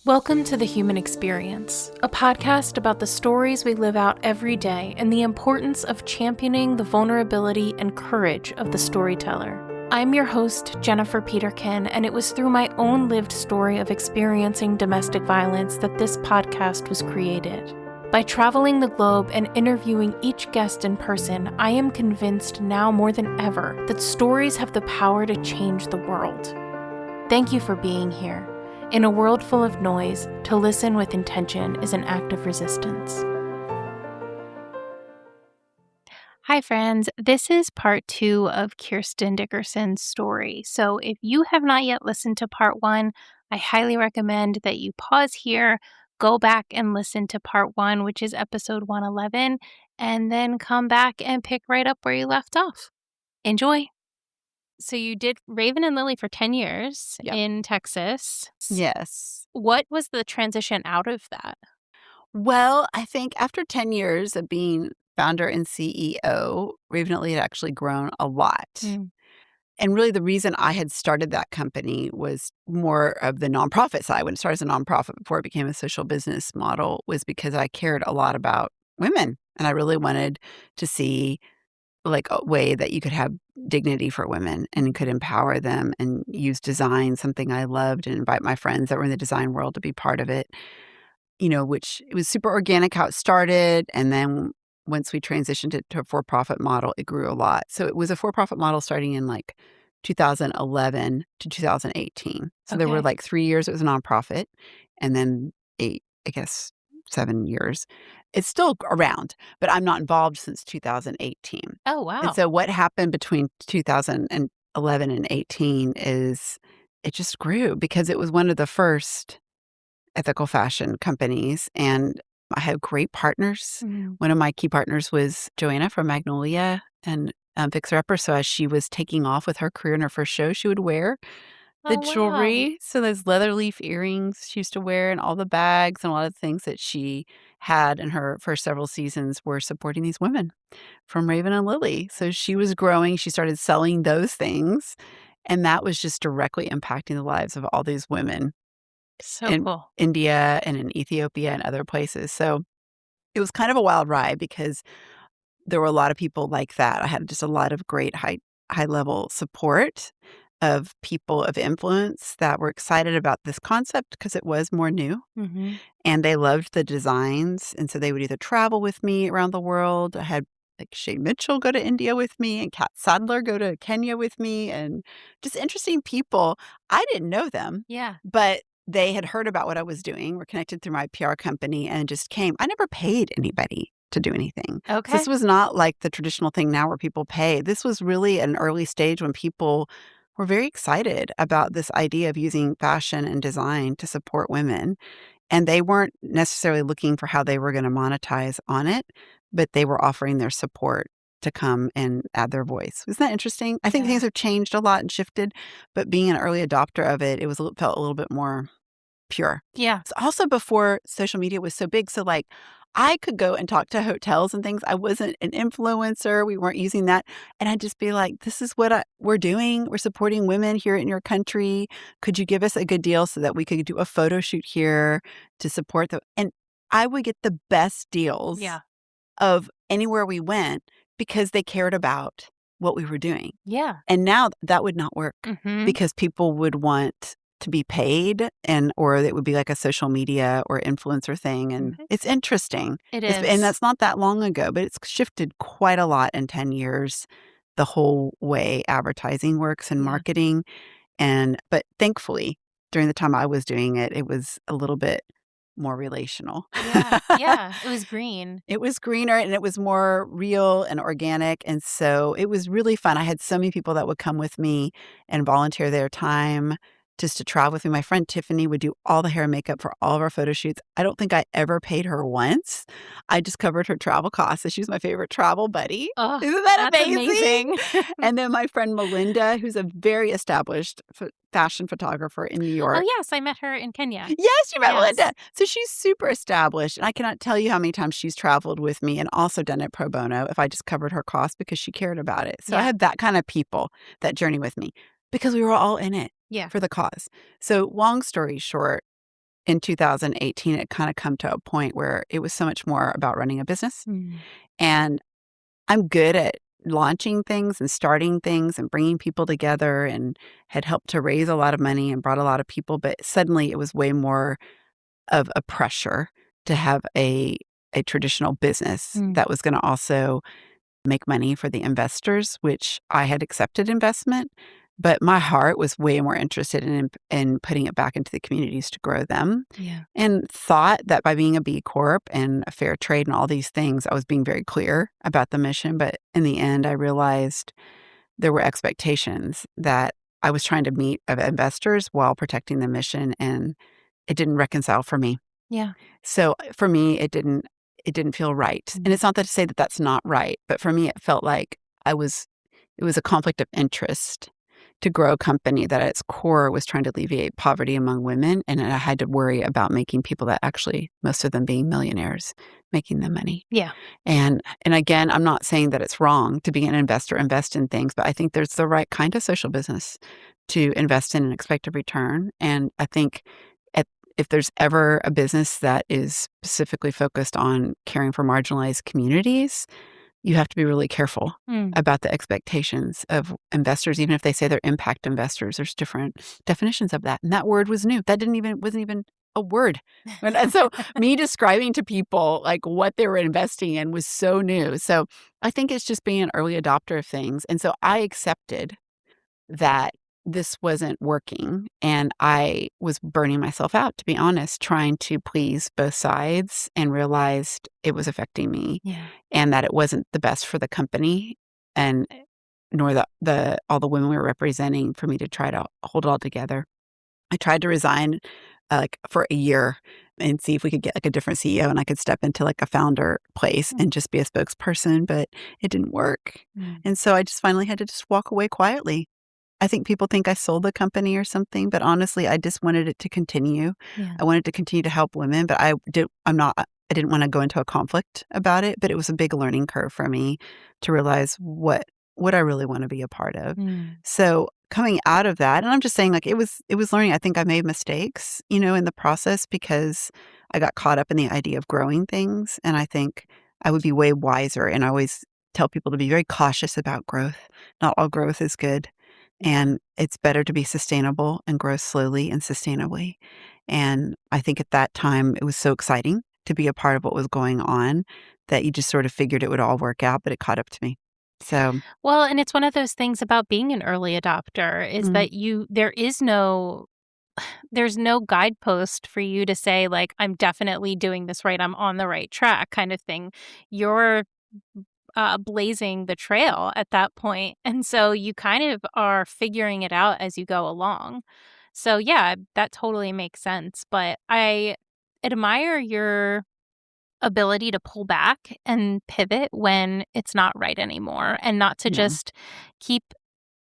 Welcome to The Human Experience, a podcast about the stories we live out every day and the importance of championing the vulnerability and courage of the storyteller. I'm your host, Jennifer Peterkin, and it was through my own lived story of experiencing domestic violence that this podcast was created. By traveling the globe and interviewing each guest in person, I am convinced now more than ever that stories have the power to change the world. Thank you for being here. In a world full of noise, to listen with intention is an act of resistance. Hi, friends. This is part 2 of Kirsten Dickerson's story. So if you have not yet listened to part 1, I highly recommend that you pause here, go back and listen to part 1, which is episode 111, and then come back and pick right up where you left off. Enjoy. So you did Raven and Lily for 10 years in Texas. Yes. What was the transition out of that? Well, I think after 10 years of being founder and CEO, Raven had actually grown a lot. And really the reason I had started that company was more of the nonprofit side. When it started as a nonprofit before it became a social business model was because I cared a lot about women. And I really wanted to see like a way that you could have dignity for women and could empower them and use design, something I loved, and invite my friends that were in the design world to be part of it, which it was super organic how it started. And then once we transitioned it to a for-profit model, it grew a lot. So it was a for-profit model starting in like 2011 to 2018. So there were like 3 years it was a nonprofit and then 7 years. It's still around, but I'm not involved since 2018. Oh, wow. And so what happened between 2011 and 18 is it just grew because it was one of the first ethical fashion companies. And I had great partners. One of my key partners was Joanna from Magnolia and Fixer Upper. So as she was taking off with her career in her first show, she would wear the jewelry. Wow. So those leather leaf earrings she used to wear and all the bags and a lot of things that she had in her first several seasons were supporting these women from Raven and Lily. So she was growing. She started selling those things. And that was just directly impacting the lives of all these women in Cool. India and in Ethiopia and other places. So it was kind of a wild ride because there were a lot of people like that. I had just a lot of great high level support of people of influence that were excited about this concept because it was more new and they loved the designs. And so they would either travel with me around the world. I had like Shay Mitchell go to India with me and Kat Sadler go to Kenya with me and just interesting people. I didn't know them. Yeah. But they had heard about what I was doing, were connected through my PR company and just came. I never paid anybody to do anything. Okay. So this was not like the traditional thing now where people pay. This was really an early stage when people were very excited about this idea of using fashion and design to support women. And they weren't necessarily looking for how they were going to monetize on it, but they were offering their support to come and add their voice. Isn't that interesting? I think things have changed a lot and shifted, but being an early adopter of it, felt a little bit more pure. Yeah. It's also before social media was so big. So like I could go and talk to hotels and things. I wasn't an influencer. We weren't using that. And I'd just be like, this is what we're doing. We're supporting women here in your country. Could you give us a good deal so that we could do a photo shoot here to support them? And I would get the best deals of anywhere we went because they cared about what we were doing. Yeah. And now that would not work because people would want to be paid or it would be like a social media or influencer thing. And it's interesting. It is. And that's not that long ago, but it's shifted quite a lot in 10 years, the whole way advertising works and marketing. But thankfully, during the time I was doing it, it was a little bit more relational. Yeah. It was green. It was greener and it was more real and organic. And so it was really fun. I had so many people that would come with me and volunteer their time just to travel with me. My friend Tiffany would do all the hair and makeup for all of our photo shoots. I don't think I ever paid her once. I just covered her travel costs. So she was my favorite travel buddy. Oh, isn't that that's amazing? And then my friend Melinda, who's a very established fashion photographer in New York. Oh, yes. I met her in Kenya. Yes, you met Melinda. So she's super established. And I cannot tell you how many times she's traveled with me and also done it pro bono if I just covered her costs because she cared about it. So I had that kind of people that journey with me because we were all in it for the cause. So long story short, in 2018, it kind of come to a point where it was so much more about running a business. And I'm good at launching things and starting things and bringing people together, and had helped to raise a lot of money and brought a lot of people. But suddenly it was way more of a pressure to have a traditional business that was going to also make money for the investors, which I had accepted investment, but my heart was way more interested in putting it back into the communities to grow them. And thought that by being a B Corp and a fair trade and all these things, I was being very clear about the mission. But in the end, I realized there were expectations that I was trying to meet of investors while protecting the mission, and it didn't reconcile for me. So for me, it didn't feel right. And it's not that to say that that's not right, but for me, it felt like it was a conflict of interest to grow a company that at its core was trying to alleviate poverty among women. And I had to worry about making people that actually, most of them being millionaires, making them money. And again, I'm not saying that it's wrong to be an investor, invest in things, but I think there's the right kind of social business to invest in and expect a return. And I think if there's ever a business that is specifically focused on caring for marginalized communities, you have to be really careful about the expectations of investors, even if they say they're impact investors. There's different definitions of that. And that word was new. That wasn't even a word. And so me describing to people like what they were investing in was so new. So I think it's just being an early adopter of things. And so I accepted that this wasn't working, and I was burning myself out, to be honest, trying to please both sides, and realized it was affecting me and that it wasn't the best for the company, and nor the all the women we were representing, for me to try to hold it all together. I tried to resign like for a year and see if we could get like a different CEO and I could step into like a founder place and just be a spokesperson, but it didn't work. And so I just finally had to just walk away quietly. I think people think I sold the company or something, but honestly, I just wanted it to continue. I wanted to continue to help women, but I didn't want to go into a conflict about it, but it was a big learning curve for me to realize what I really want to be a part of. So coming out of that, and I'm just saying like it was learning. I think I made mistakes, in the process because I got caught up in the idea of growing things. And I think I would be way wiser. And I always tell people to be very cautious about growth. Not all growth is good. And it's better to be sustainable and grow slowly and sustainably. And I think at that time, it was so exciting to be a part of what was going on that you just sort of figured it would all work out, but it caught up to me. So, well, and it's one of those things about being an early adopter is that there's no guidepost for you to say like, I'm definitely doing this right. I'm on the right track kind of thing. You're blazing the trail at that point. And so you kind of are figuring it out as you go along. So yeah, that totally makes sense. But I admire your ability to pull back and pivot when it's not right anymore, and not to just keep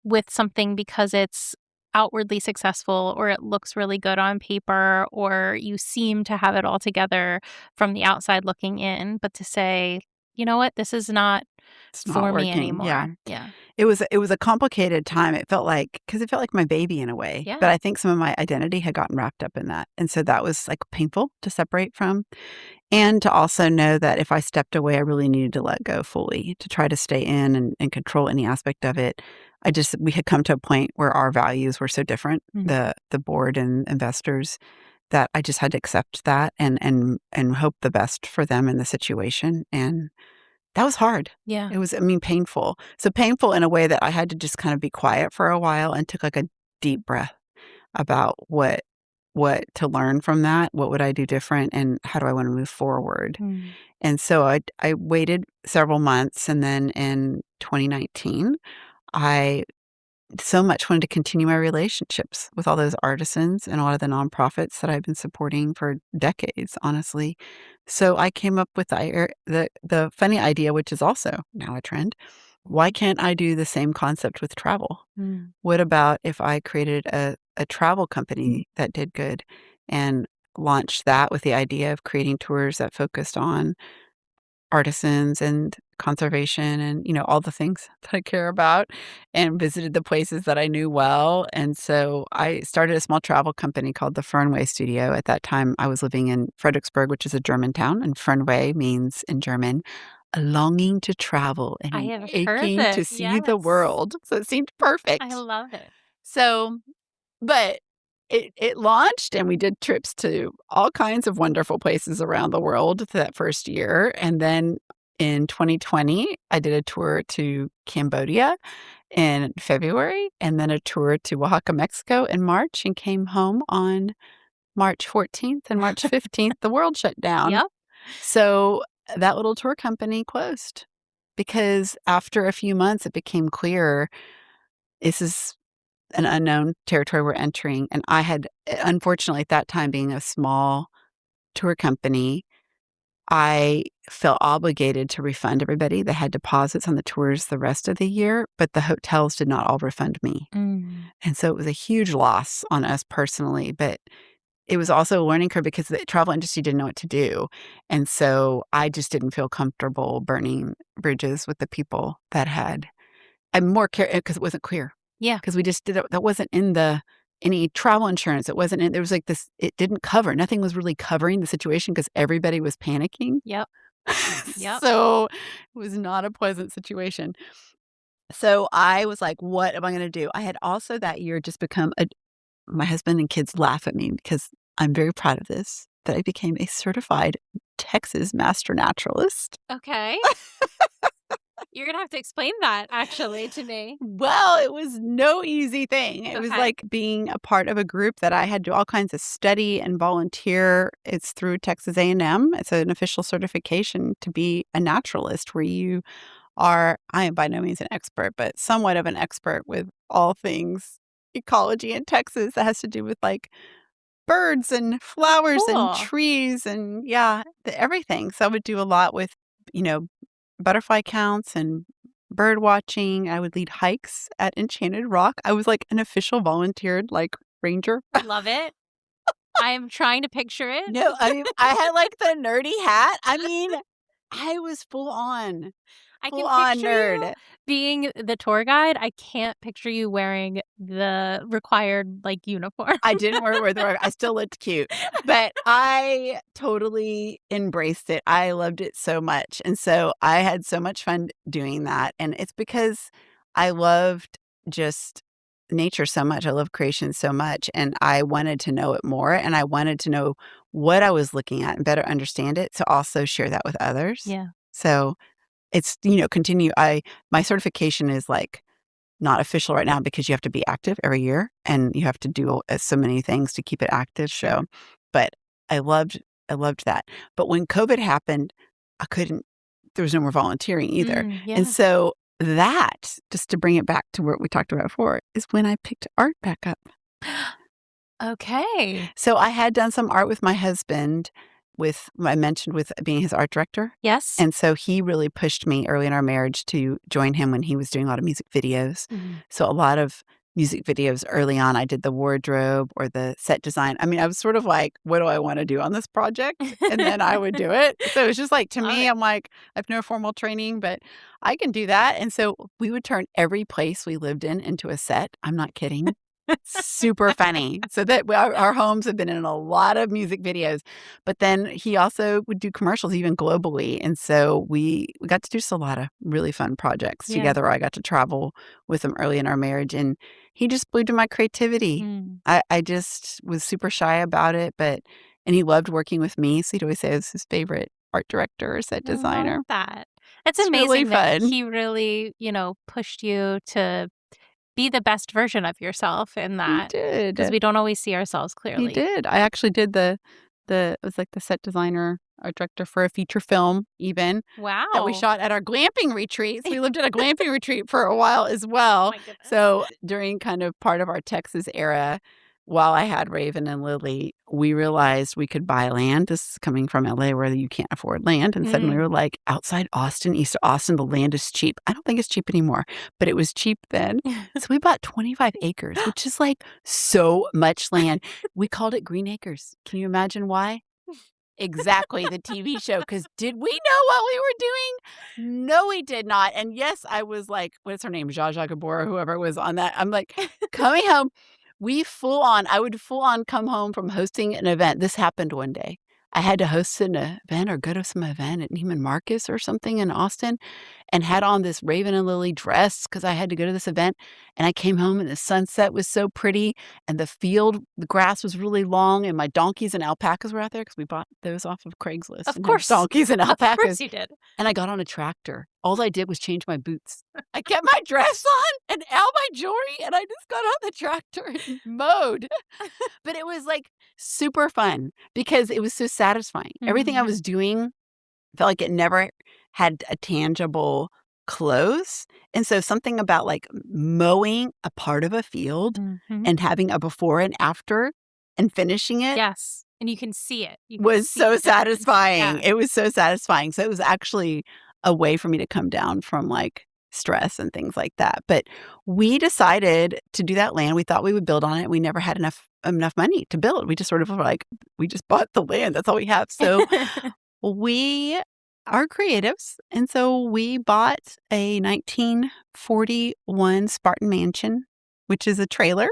with something because it's outwardly successful or it looks really good on paper or you seem to have it all together from the outside looking in, but to say, you know what, this is not for me anymore. It was a complicated time. It felt like, because it felt like my baby in a way. But I think some of my identity had gotten wrapped up in that. And so that was like painful to separate from. And to also know that if I stepped away, I really needed to let go fully to try to stay in and control any aspect of it. We had come to a point where our values were so different, the board and investors, that I just had to accept that and hope the best for them in the situation. And that was hard. It was, painful. So painful in a way that I had to just kind of be quiet for a while and took like a deep breath about what to learn from that, what would I do different, and how do I want to move forward. And so I waited several months, and then in 2019, I so much wanted to continue my relationships with all those artisans and a lot of the nonprofits that I've been supporting for decades, honestly. So I came up with the funny idea, which is also now a trend. Why can't I do the same concept with travel? What about if I created a travel company that did good and launched that with the idea of creating tours that focused on artisans and conservation and, all the things that I care about, and visited the places that I knew well. And so I started a small travel company called the Fernweh Studio. At that time, I was living in Fredericksburg, which is a German town, and Fernweh means in German a longing to travel and I an have heard aching to it. see the Yes. world. So it seemed perfect. I love it. So, but it launched and we did trips to all kinds of wonderful places around the world that first year. And then in 2020, I did a tour to Cambodia in February and then a tour to Oaxaca, Mexico in March, and came home on March 14th and March 15th. The world shut down. Yep. So that little tour company closed because after a few months, it became clear this is an unknown territory we're entering. And I had, unfortunately, at that time, being a small tour company, I felt obligated to refund everybody that had deposits on the tours the rest of the year, but the hotels did not all refund me. And so it was a huge loss on us personally, but it was also a learning curve because the travel industry didn't know what to do. And so I just didn't feel comfortable burning bridges with the people that had. I'm more careful because it wasn't clear. Yeah. Because we just did it. That wasn't in any travel insurance. It wasn't in, there was like this, it didn't cover. Nothing was really covering the situation because everybody was panicking. Yep. Yep. So it was not a pleasant situation. So I was like, what am I going to do? I had also that year just become my husband and kids laugh at me because I'm very proud of this, that I became a certified Texas master naturalist. Okay. You're going to have to explain that actually to me. Well, it was no easy thing. It was like being a part of a group that I had to do all kinds of study and volunteer. It's through Texas A&M. It's an official certification to be a naturalist where you are, I am by no means an expert, but somewhat of an expert with all things ecology in Texas that has to do with like birds and flowers and trees and everything. So I would do a lot with, butterfly counts and bird watching. I would lead hikes at Enchanted Rock. I was like an official volunteered like ranger. Love it. I am trying to picture it. No, I mean, I had like the nerdy hat. I mean, I was full on. I can picture you being the tour guide. I can't picture you wearing the required like uniform. I didn't wear the I still looked cute, but I totally embraced it. I loved it so much. And so I had so much fun doing that. And it's because I loved just nature so much. I love creation so much. And I wanted to know it more. And I wanted to know what I was looking at and better understand it to also share that with others. Yeah. So it's, continue. My certification is like not official right now because you have to be active every year and you have to do so many things to keep it active. So, but I loved that. But when COVID happened, there was no more volunteering either. And so that, just to bring it back to what we talked about before, is when I picked art back up. Okay. So I had done some art with my husband I mentioned with being his art director. Yes. And so he really pushed me early in our marriage to join him when he was doing a lot of music videos. So a lot of music videos early on, I did the wardrobe or the set design. I mean, I was sort of like, what do I want to do on this project? And then I would do it. So it was just like, to me, I'm like, I have no formal training, but I can do that. And so we would turn every place we lived in into a set. I'm not kidding. Super funny. So that our homes have been in a lot of music videos, but then he also would do commercials even globally. And so we got to do just a lot of really fun projects together. I got to travel with him early in our marriage and he just blew to my creativity. I just was super shy about it, and he loved working with me. So he'd always say I was his favorite art director or set designer. I love that. It's amazing really that he really, pushed you to be the best version of yourself in that. He did. Because we don't always see ourselves clearly. He did. I actually did it was like the set designer, art director for a feature film even. Wow. That we shot at our glamping retreats. We lived at a glamping retreat for a while as well. Oh my goodness. So during kind of part of our Texas era, while I had Raven and Lily, we realized we could buy land. This is coming from LA where you can't afford land. And suddenly we were like, outside Austin, east of Austin, the land is cheap. I don't think it's cheap anymore, but it was cheap then. So we bought 25 acres, which is like so much land. We called it Green Acres. Can you imagine why? Exactly, the TV show. Because did we know what we were doing? No, we did not. And yes, I was like, what's her name? Zsa Zsa Gabor or whoever was on that. I'm like, coming home, I would full on come home from hosting an event. This happened one day. I had to host an event or go to some event at Neiman Marcus or something in Austin and had on this Raven and Lily dress because I had to go to this event. And I came home and the sunset was so pretty and the grass was really long and my donkeys and alpacas were out there because we bought those off of Craigslist. Of course. Donkeys and alpacas. Of course you did. And I got on a tractor. All I did was change my boots. I kept my dress on and all my jewelry and I just got on the tractor and mowed. But it was like super fun because it was so satisfying. Everything I was doing felt like it never had a tangible close. And so something about like mowing a part of a field and having a before and after and finishing it. Yes. And you can see it. Was so satisfying. Yeah. It was so satisfying. So it was actually a way for me to come down from like stress and things like that. But we decided to do that land. We thought we would build on it. We never had enough money to build. We just sort of were like, we just bought the land. That's all we have. So we are creatives. And so we bought a 1941 Spartan mansion, which is a trailer.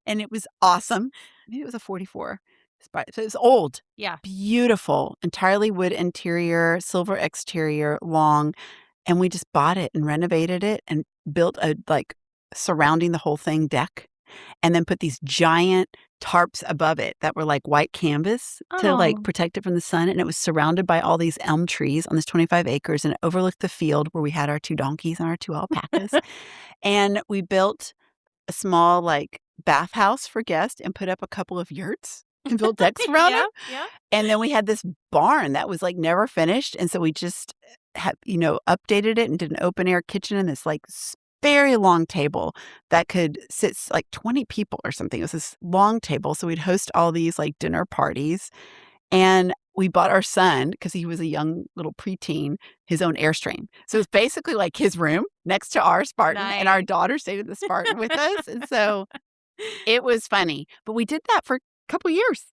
And it was awesome. Maybe it was a 44. So it was old. Yeah. Beautiful. Entirely wood interior, silver exterior, long. And we just bought it and renovated it and built a like surrounding the whole thing deck and then put these giant tarps above it that were like white canvas to like protect it from the sun. And it was surrounded by all these elm trees on this 25 acres and it overlooked the field where we had our 2 donkeys and our 2 alpacas. And we built a small like bathhouse for guests and put up a couple of yurts and built decks around it. Yeah. And then we had this barn that was like never finished. And so we just updated it and did an open air kitchen and this like very long table that could sit like 20 people or something. It was this long table. So we'd host all these like dinner parties. And we bought our son, because he was a young little preteen, his own Airstream. So it was basically like his room next to our Spartan. Nice. And our daughter stayed at the Spartan with us. And so it was funny. But we did that for a couple years.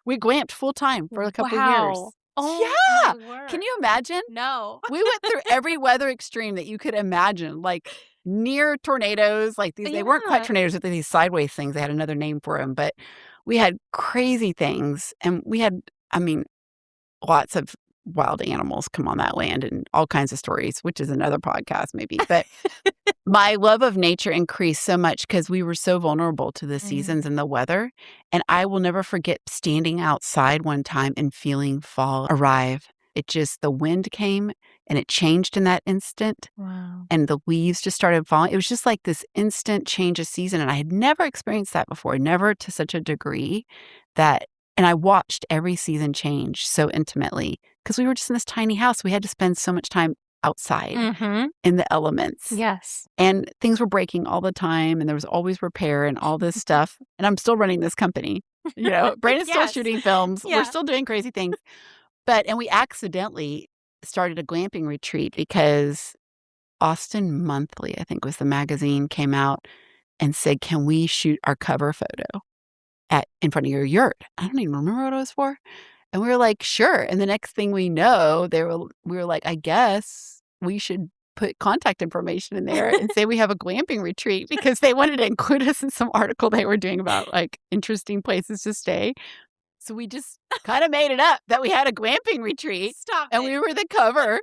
We glamped full time for a couple years. Oh, yeah. my word. Can you imagine? No. We went through every weather extreme that you could imagine, like near tornadoes, like these. They weren't quite tornadoes, but these sideways things. They had another name for them, but we had crazy things. And we had, lots of wild animals come on that land and all kinds of stories, which is another podcast maybe. But my love of nature increased so much because we were so vulnerable to the seasons and the weather. And I will never forget standing outside one time and feeling fall arrive. The wind came and it changed in that instant. Wow. And the leaves just started falling. It was just like this instant change of season. And I had never experienced that before, never to such a degree and I watched every season change so intimately because we were just in this tiny house. We had to spend so much time outside in the elements. Yes. And things were breaking all the time and there was always repair and all this stuff. And I'm still running this company. Brandon's still shooting films. Yeah. We're still doing crazy things. And we accidentally started a glamping retreat because Austin Monthly, I think was the magazine, came out and said, can we shoot our cover photo in front of your yurt? I don't even remember what it was for. And we were like, sure. And the next thing we know, we were like, I guess we should put contact information in there and say we have a glamping retreat because they wanted to include us in some article they were doing about like interesting places to stay. So we just kind of made it up that we had a glamping retreat. And we were the cover.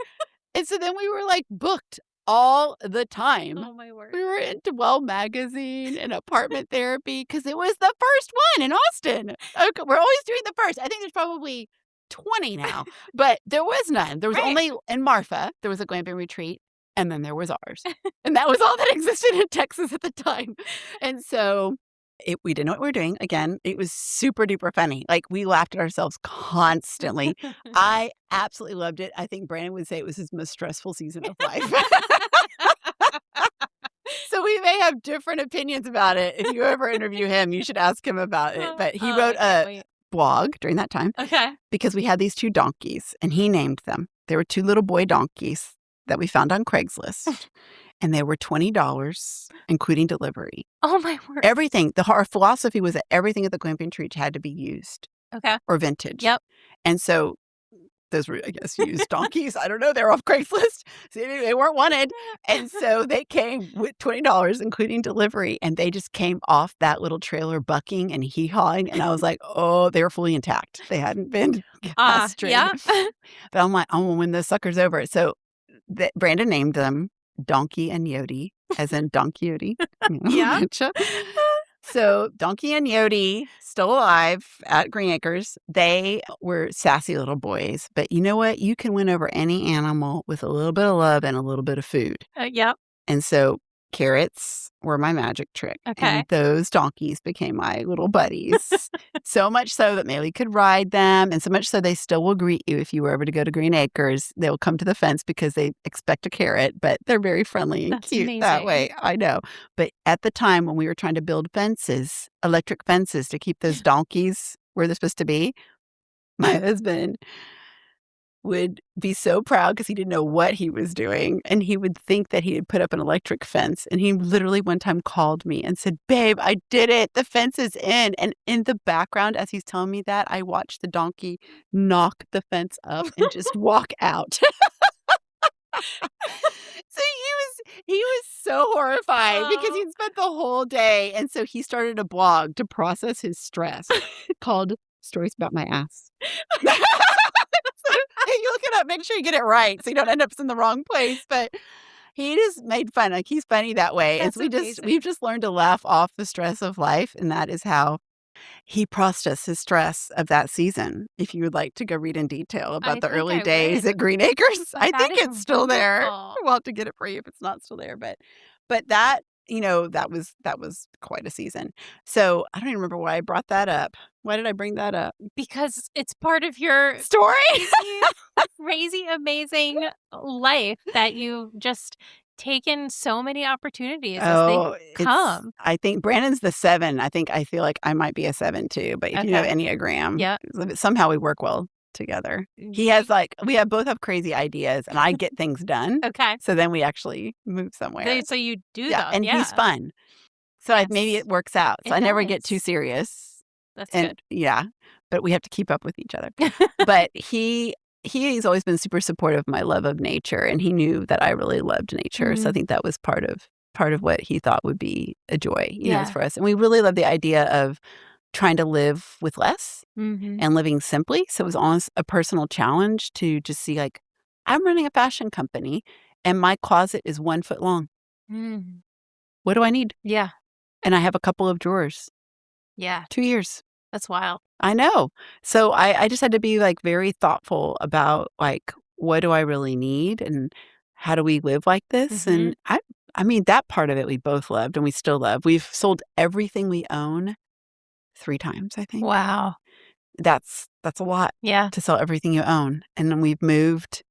And so then we were like booked all the time. Oh, my word. We were in Dwell Magazine and Apartment Therapy because it was the first one in Austin. Okay, we're always doing the first. I think there's probably 20 now, but there was none. There was only in Marfa, there was a glamping retreat, and then there was ours. And that was all that existed in Texas at the time. And so we didn't know what we were doing. Again, it was super duper funny. Like we laughed at ourselves constantly. I absolutely loved it. I think Brandon would say it was his most stressful season of life. So we may have different opinions about it. If you ever interview him, you should ask him about it. But he wrote a blog during that time. Okay. Because we had these 2 donkeys and he named them. They were 2 little boy donkeys that we found on Craigslist. And they were $20, including delivery. Oh, my word. Everything. Our philosophy was that everything at the glamping retreat had to be used. Okay. or vintage. Yep. And so those were, I guess, used donkeys. I don't know. They were off Craigslist. So they weren't wanted. And so they came with $20, including delivery. And they just came off that little trailer bucking and hee-hawing. And I was like, oh, they were fully intact. They hadn't been castrated. Yeah. But I'm like, I'm going to win those suckers over. So Brandon named them Donkey and Yodi, as in Donkey Yodi. Yeah. So Donkey and Yodi, still alive at Green Acres. They were sassy little boys. But you know what? You can win over any animal with a little bit of love and a little bit of food. Yep. And so carrots were my magic trick. Okay. And those donkeys became my little buddies. So much so that Maylee could ride them. And so much so they still will greet you if you were ever to go to Green Acres. They'll come to the fence because they expect a carrot, but they're very friendly and That's cute amazing. that way. I know. But at the time when we were trying to build fences, electric fences to keep those donkeys where they're supposed to be, my husband would be so proud because he didn't know what he was doing. And he would think that he had put up an electric fence. And he literally one time called me and said, babe, I did it. The fence is in. And in the background, as he's telling me that, I watched the donkey knock the fence up and just walk out. So he was so horrified because he'd spent the whole day. And so he started a blog to process his stress called Stories About My Ass. You look it up, make sure you get it right so you don't end up in the wrong place. But he just made fun. Like, he's funny that way. That's and amazing. we've just learned to laugh off the stress of life. And that is how he processed his stress of that season. If you would like to go read in detail about the early days at Green Acres, I think it's still there. We'll have to get it for you if it's not still there. But that, that was quite a season. So I don't even remember why I brought that up. Why did I bring that up? Because it's part of your story. Crazy, amazing life that you've just taken so many opportunities as they come. I think Brandon's the 7. I feel like I might be a 7 too. But if you know Enneagram, somehow we work well together. He has we both have crazy ideas and I get things done. Okay. So then we actually move somewhere. So you do that. And he's fun. So maybe it works out. So I never get too serious. That's good. Yeah. But we have to keep up with each other. But he's always been super supportive of my love of nature. And he knew that I really loved nature. Mm-hmm. So I think that was part of what he thought would be a joy, for us. And we really love the idea of trying to live with less and living simply. So it was almost a personal challenge to just see, I'm running a fashion company and my closet is 1 foot long. Mm. What do I need? Yeah. And I have a couple of drawers. Yeah. 2 years. That's wild. I know. So I just had to be very thoughtful about what do I really need and how do we live like this? Mm-hmm. And I mean, that part of it we both loved and we still love. We've sold everything we own 3 times, I think. Wow. That's a lot. Yeah. To sell everything you own. And then we've moved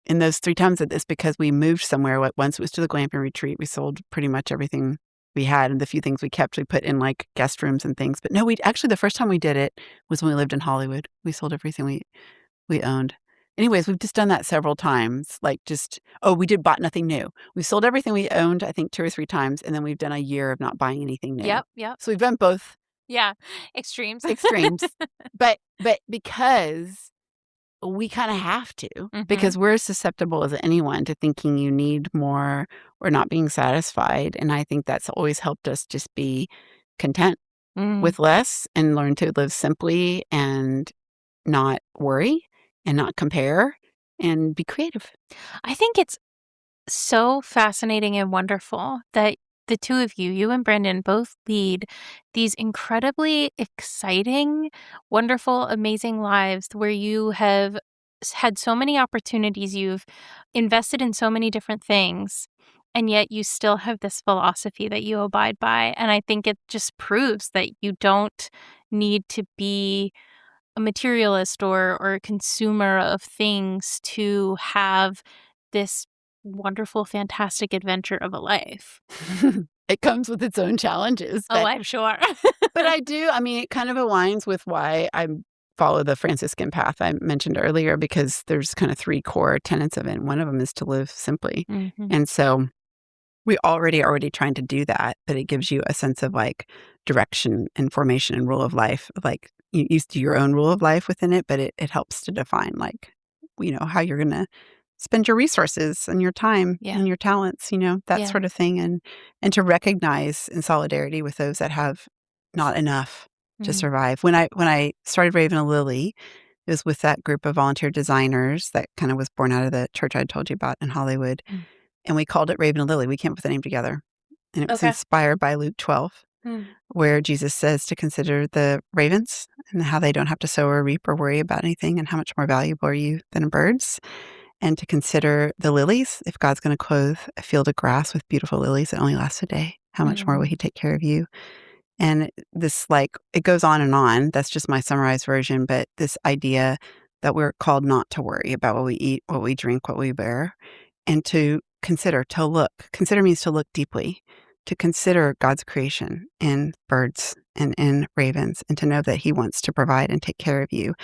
in those 3 times. It's because we moved somewhere. Once it was to the glamping retreat, we sold pretty much everything we had, and the few things we kept, we put in guest rooms and things. But no, the first time we did it was when we lived in Hollywood. We sold everything we owned. Anyways, we've just done that several times. We bought nothing new. We sold everything we owned, I think 2 or 3 times, and then we've done a year of not buying anything new. Yep. So we've done both. Yeah, extremes. But because we kind of have to, because we're as susceptible as anyone to thinking you need more or not being satisfied. And I think that's always helped us just be content with less and learn to live simply and not worry and not compare and be creative. I think it's so fascinating and wonderful that the two of you and Brandon, both lead these incredibly exciting, wonderful, amazing lives where you have had so many opportunities, you've invested in so many different things, and yet you still have this philosophy that you abide by. And I think it just proves that you don't need to be a materialist or a consumer of things to have this wonderful, fantastic adventure of a life. It comes with its own challenges. I'm sure. But it kind of aligns with why I follow the Franciscan path I mentioned earlier, because there's kind of 3 core tenets of it. And one of them is to live simply. Mm-hmm. And so we already trying to do that, but it gives you a sense of direction and formation and rule of life. you do your own rule of life within it, but it helps to define like, how you're going to spend your resources and your time and your talents, that sort of thing. And to recognize in solidarity with those that have not enough to survive. When I started Raven and Lily, it was with that group of volunteer designers that kind of was born out of the church I told you about in Hollywood. And we called it Raven and Lily. We came up with the name together. And it was inspired by Luke 12, where Jesus says to consider the ravens and how they don't have to sow or reap or worry about anything, and how much more valuable are you than birds. And to consider the lilies. If God's going to clothe a field of grass with beautiful lilies that only last a day, how much more will he take care of you? And this, it goes on and on. That's just my summarized version. But this idea that we're called not to worry about what we eat, what we drink, what we wear, and to consider, to look. Consider means to look deeply, to consider God's creation in birds and in ravens, and to know that he wants to provide and take care of you.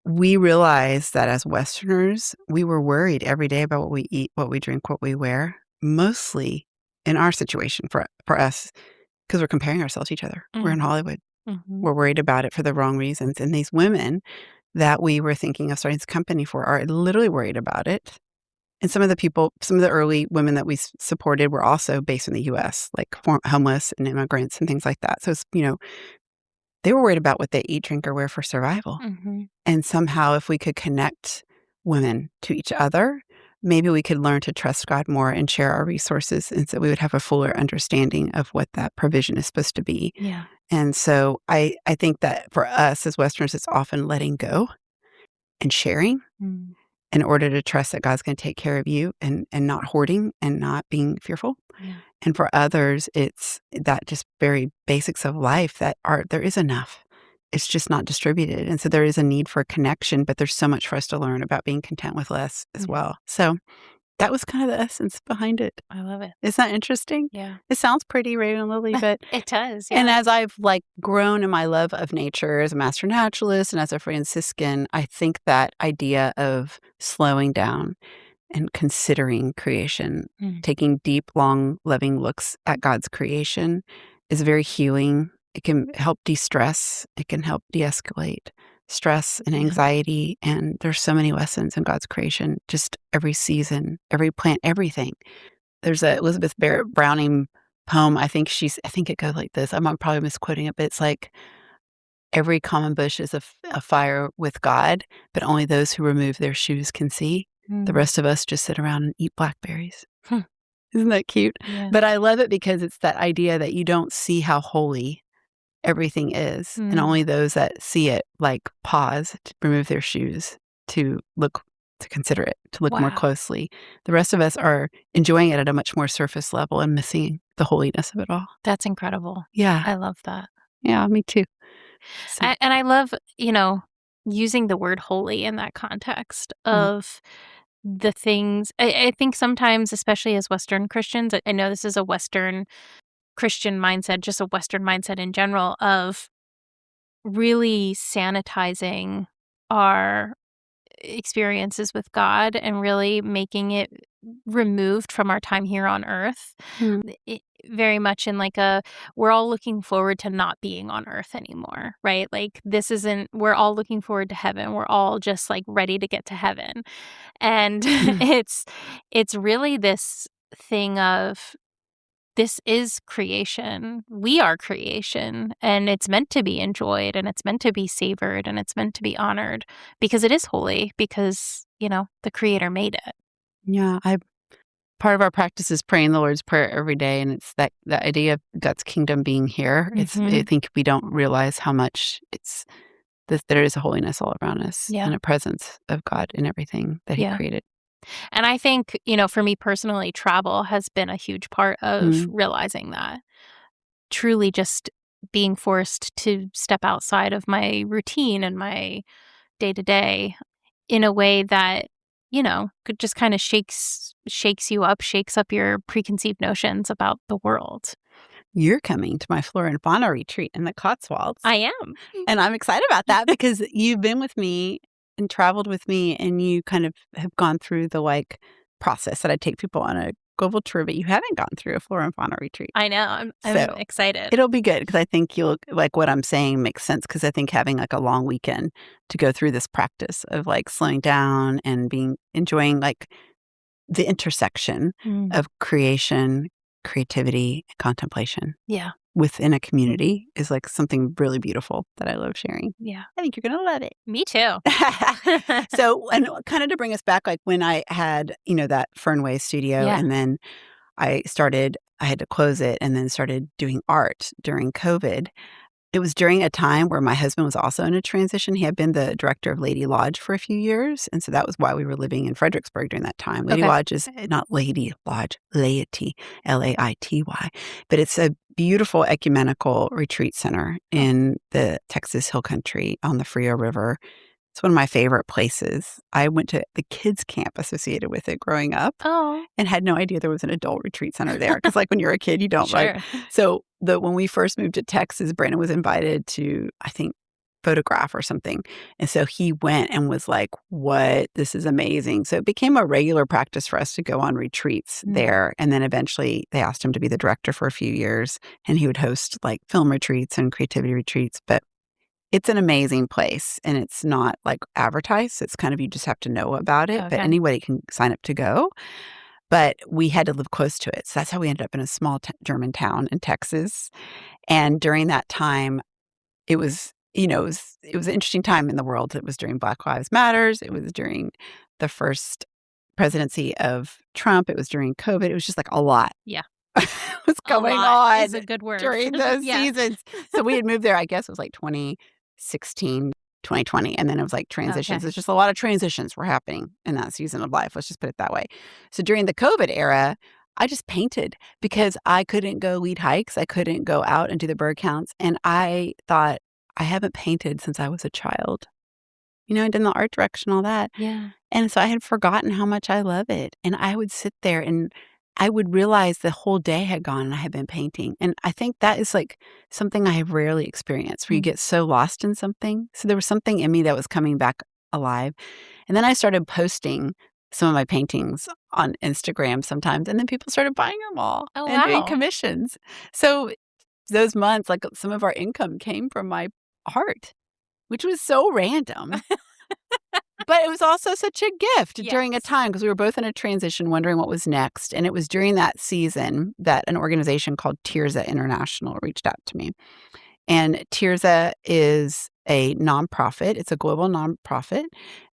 We realized that as Westerners, we were worried every day about what we eat, what we drink, what we wear, mostly in our situation for us, because we're comparing ourselves to each other. We're in Hollywood. We're worried about it for the wrong reasons. And these women that we were thinking of starting this company for are literally worried about it. And some of the early women that we supported were also based in the U.S., like homeless and immigrants and things like that. So, it's, they were worried about what they eat, drink, or wear for survival. And somehow if we could connect women to each other, maybe we could learn to trust God more and share our resources, and so we would have a fuller understanding of what that provision is supposed to be. Yeah. And so I think that for us as Westerners, it's often letting go and sharing in order to trust that God's going to take care of you, and not hoarding and not being fearful. Yeah. And for others, it's that just very basics of life that there is enough. It's just not distributed. And so there is a need for connection, but there's so much for us to learn about being content with less as well. So that was kind of the essence behind it. I love it. Isn't that interesting? Yeah. It sounds pretty, Raven and Lily, but it does. Yeah. And as I've grown in my love of nature as a master naturalist and as a Franciscan, I think that idea of slowing down and considering creation, taking deep, long, loving looks at God's creation is very healing. It can help de-stress. It can help de-escalate stress and anxiety. And there's so many lessons in God's creation, just every season, every plant, everything. There's a Elizabeth Barrett Browning poem. I think it goes like this. I'm probably misquoting it, but it's like, every common bush is a fire with God, but only those who remove their shoes can see. The rest of us just sit around and eat blackberries. Isn't that cute? Yeah. But I love it because it's that idea that you don't see how holy everything is. And only those that see it pause to remove their shoes, to look, to consider it, to look more closely. The rest of us are enjoying it at a much more surface level and missing the holiness of it all. That's incredible. Yeah. I love that. Yeah, me too. So. And I love, using the word holy in that context of the things. I think sometimes, especially as Western Christians, I know this is a Western Christian mindset, just a Western mindset in general, of really sanitizing our experiences with God and really making it removed from our time here on earth. Very much in we're all looking forward to not being on earth anymore, right? We're all looking forward to heaven. We're all just ready to get to heaven. And it's really this thing of, this is creation. We are creation, and it's meant to be enjoyed, and it's meant to be savored, and it's meant to be honored because it is holy, because, the Creator made it. Yeah, part of our practice is praying the Lord's Prayer every day, and it's that idea of God's kingdom being here. I think we don't realize how much it's that there is a holiness all around us and a presence of God in everything that He created. And I think, for me personally, travel has been a huge part of realizing that. Truly just being forced to step outside of my routine and my day-to-day in a way that, could just kind of shakes you up, shakes up your preconceived notions about the world. You're coming to my flora and fauna retreat in the Cotswolds. I am. And I'm excited about that because you've been with me and traveled with me, and you kind of have gone through the process that I take people on a global tour, but you haven't gone through a flora and fauna retreat. I know. I'm So, excited. It'll be good because I think you'll like what I'm saying makes sense because I think having like a long weekend to go through this practice of like slowing down and enjoying like the intersection of creation, creativity, and contemplation. Yeah. Within a community is like something really beautiful that I love sharing. Yeah. I think you're going to love it. Me too. So, and kind of to bring us back, like when I had, that Fernway studio and then I had to close it and then started doing art during COVID. It was during a time where my husband was also in a transition. He had been the director of Lady Lodge for a few years. And so that was why we were living in Fredericksburg during that time. Lady Lodge is not Lady Lodge, laity, Laity. But it's a beautiful ecumenical retreat center in the Texas Hill Country on the Frio River. It's one of my favorite places. I went to the kids' camp associated with it growing up and had no idea there was an adult retreat center there. Because like when you're a kid, you don't, right? So when we first moved to Texas, Brandon was invited to, I think, photograph or something. And so he went and was like, what? This is amazing. So it became a regular practice for us to go on retreats there. And then eventually they asked him to be the director for a few years. And he would host like film retreats and creativity retreats. But it's an amazing place, and it's not like advertised. It's kind of you just have to know about it, but anybody can sign up to go. But we had to live close to it. So that's how we ended up in a small German town in Texas. And during that time, it was, it was an interesting time in the world. It was during Black Lives Matters. It was during the first presidency of Trump. It was during COVID. It was just like a lot. Yeah. was going on is a good word. During those seasons. So we had moved there, I guess it was like 2016, 2020. And then it was like transitions. It's just a lot of transitions were happening in that season of life. Let's just put it that way. So during the COVID era, I just painted because I couldn't go lead hikes. I couldn't go out and do the bird counts. And I thought, I haven't painted since I was a child. I did the art direction, all that. Yeah. And so I had forgotten how much I love it. And I would sit there and I would realize the whole day had gone and I had been painting. And I think that is like something I have rarely experienced where you get so lost in something. So there was something in me that was coming back alive. And then I started posting some of my paintings on Instagram sometimes. And then people started buying them all and doing commissions. So those months, like some of our income came from my art, which was so random. But it was also such a gift during a time because we were both in a transition wondering what was next. And it was during that season that an organization called Tirza International reached out to me. And Tirza is a nonprofit. It's a global nonprofit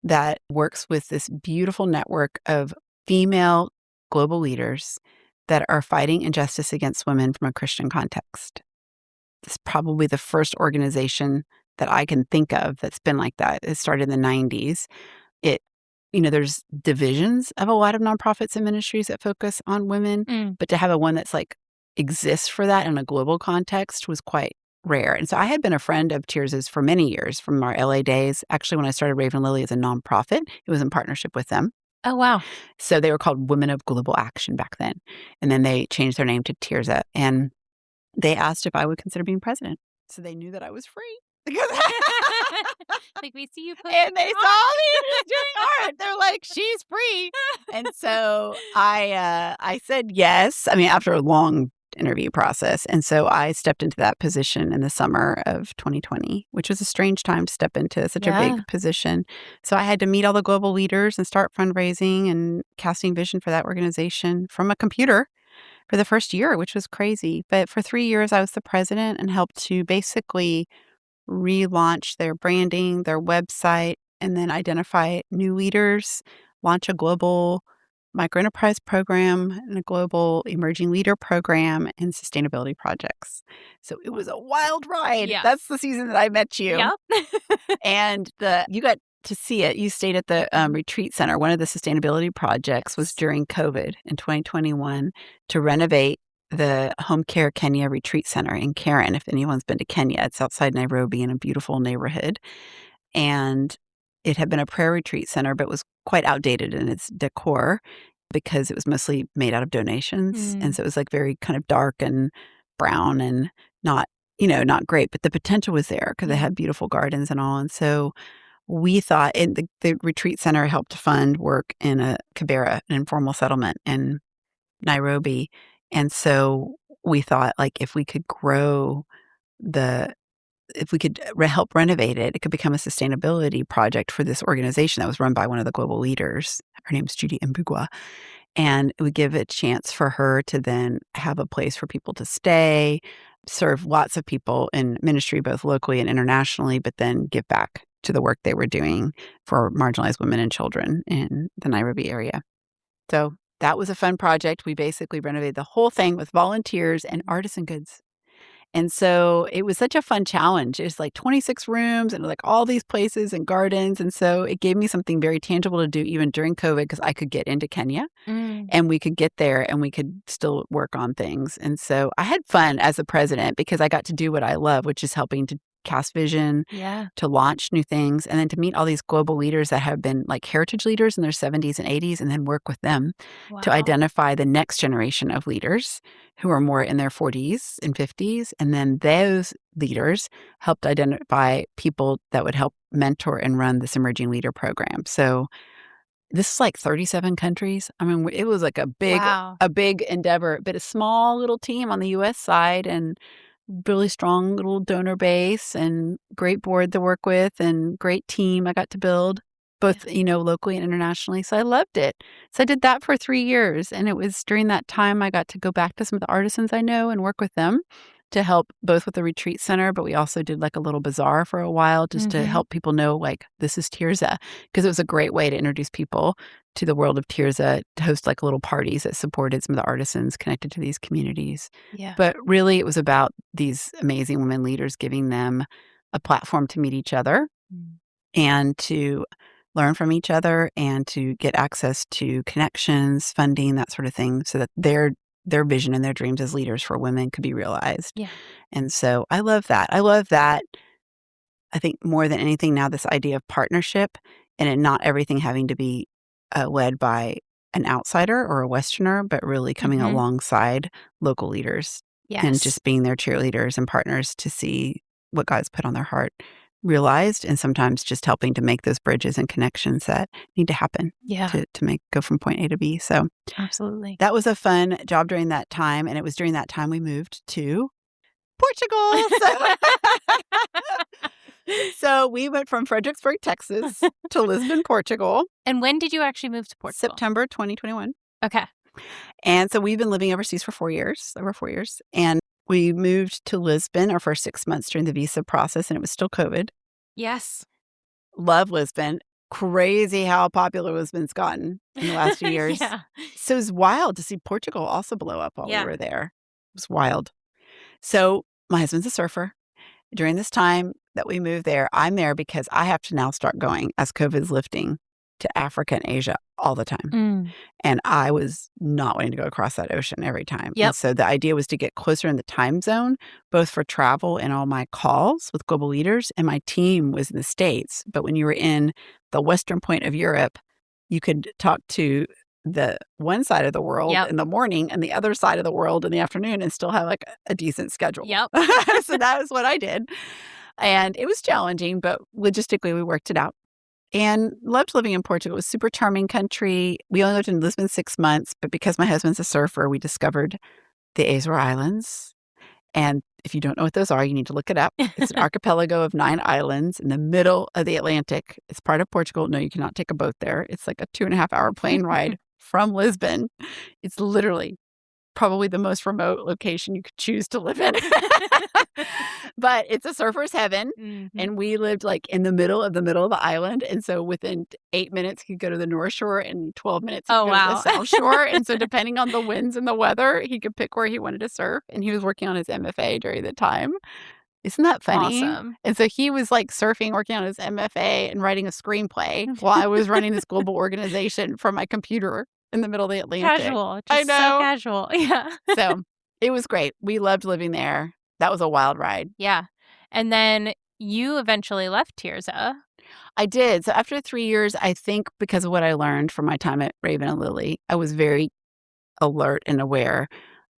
that works with this beautiful network of female global leaders that are fighting injustice against women from a Christian context. It's probably the first organization that I can think of that's been like that. It started in the 90s. There's divisions of a lot of nonprofits and ministries that focus on women, but to have a one that's like exists for that in a global context was quite rare. And so I had been a friend of Tirza's for many years from our LA days. Actually, when I started Raven Lily as a nonprofit, it was in partnership with them. Oh, wow. So they were called Women of Global Action back then. And then they changed their name to Tirza. And they asked if I would consider being president. So they knew that I was free. Like we see you put and they saw me doing art. They're like, she's free. And so I said yes. I mean, after a long interview process. And so I stepped into that position in the summer of 2020, which was a strange time to step into such a big position. So I had to meet all the global leaders and start fundraising and casting vision for that organization from a computer for the first year, which was crazy. But for 3 years, I was the president and helped to basically relaunch their branding, their website, and then identify new leaders, launch a global microenterprise program and a global emerging leader program and sustainability projects. So it was a wild ride. Yeah. That's the season that I met you. Yep. And you got to see it. You stayed at the retreat center. One of the sustainability projects was during COVID in 2021 to renovate the Home Care Kenya Retreat Center in Karen. If anyone's been to Kenya, it's outside Nairobi in a beautiful neighborhood. And it had been a prayer retreat center, but was quite outdated in its decor because it was mostly made out of donations. And so it was like very kind of dark and brown and not great. But the potential was there because they had beautiful gardens and all. And so we thought the retreat center helped fund work in a Kibera, an informal settlement. And Nairobi. And so we thought, like, if we could help renovate it, it could become a sustainability project for this organization that was run by one of the global leaders. Her name's Judy Mbugua. And it would give a chance for her to then have a place for people to stay, serve lots of people in ministry, both locally and internationally, but then give back to the work they were doing for marginalized women and children in the Nairobi area. So that was a fun project. We basically renovated the whole thing with volunteers and artisan goods. And so it was such a fun challenge. It was like 26 rooms and like all these places and gardens. And so it gave me something very tangible to do even during COVID because I could get into Kenya and we could get there and we could still work on things. And so I had fun as a president because I got to do what I love, which is helping to cast vision, to launch new things, and then to meet all these global leaders that have been like heritage leaders in their 70s and 80s and then work with them to identify the next generation of leaders who are more in their 40s and 50s. And then those leaders helped identify people that would help mentor and run this emerging leader program. So this is like 37 countries. I mean, it was like a big endeavor, but a small little team on the U.S. side and really strong little donor base and great board to work with and great team I got to build both, locally and internationally. So I loved it. So I did that for 3 years. And it was during that time I got to go back to some of the artisans I know and work with them to help both with the retreat center, but we also did like a little bazaar for a while just to help people know like this is Tirza, because it was a great way to introduce people to the world of Tirza, to host like little parties that supported some of the artisans connected to these communities. But really it was about these amazing women leaders, giving them a platform to meet each other and to learn from each other and to get access to connections, funding, that sort of thing, so that their vision and their dreams as leaders for women could be realized. And so I love that. I think more than anything now, this idea of partnership and it not everything having to be led by an outsider or a Westerner, but really coming alongside local leaders and just being their cheerleaders and partners to see what God's put on their heart realized, and sometimes just helping to make those bridges and connections that need to happen to go from point A to B. So absolutely, that was a fun job during that time, and it was during that time we moved to Portugal. So we went from Fredericksburg, Texas to Lisbon, Portugal. And when did you actually move to Portugal? September 2021. Okay. And so we've been living overseas for over 4 years. And we moved to Lisbon our first 6 months during the visa process, and it was still COVID. Yes. Love Lisbon. Crazy how popular Lisbon's gotten in the last few years. So it was wild to see Portugal also blow up while we were there. It was wild. So my husband's a surfer. During this time that we moved there, I'm there because I have to now start going as COVID's lifting to Africa and Asia all the time. And I was not wanting to go across that ocean every time. And so the idea was to get closer in the time zone, both for travel and all my calls with global leaders. And my team was in the States. But when you were in the western point of Europe, you could talk to the one side of the world in the morning and the other side of the world in the afternoon and still have like a decent schedule. So that was what I did. And it was challenging, but logistically we worked it out. And loved living in Portugal. It was a super charming country. We only lived in Lisbon 6 months, but because my husband's a surfer, we discovered the Azores Islands. And if you don't know what those are, you need to look it up. It's an archipelago of 9 islands in the middle of the Atlantic. It's part of Portugal. No, you cannot take a boat there. It's like a 2.5-hour plane ride from Lisbon. It's literally probably the most remote location you could choose to live in. But it's a surfer's heaven. And we lived like in the middle of the island. And so within 8 minutes, he could go to the North Shore and 12 minutes, he could go to the South Shore. And so depending on the winds and the weather, he could pick where he wanted to surf. And he was working on his MFA during the time. Isn't that funny? Awesome. And so he was like surfing, working on his MFA and writing a screenplay while I was running this global organization from my computer in the middle of the Atlantic. Casual. I know. So casual. Yeah. So it was great. We loved living there. That was a wild ride. Yeah. And then you eventually left Tirza. I did. So after 3 years, I think because of what I learned from my time at Raven and Lily, I was very alert and aware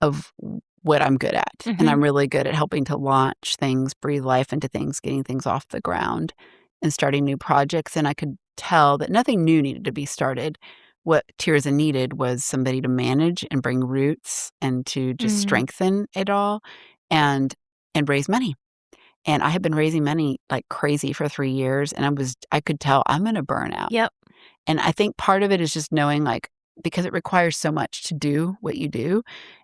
of what I'm good at. And I'm really good at helping to launch things, breathe life into things, getting things off the ground and starting new projects. And I could tell that nothing new needed to be started, what Tirza needed was somebody to manage and bring roots and to just strengthen it all and raise money. And I had been raising money like crazy for 3 years, and I could tell I'm going to burn out. Yep. And I think part of it is just knowing, like, because it requires so much to do what you do.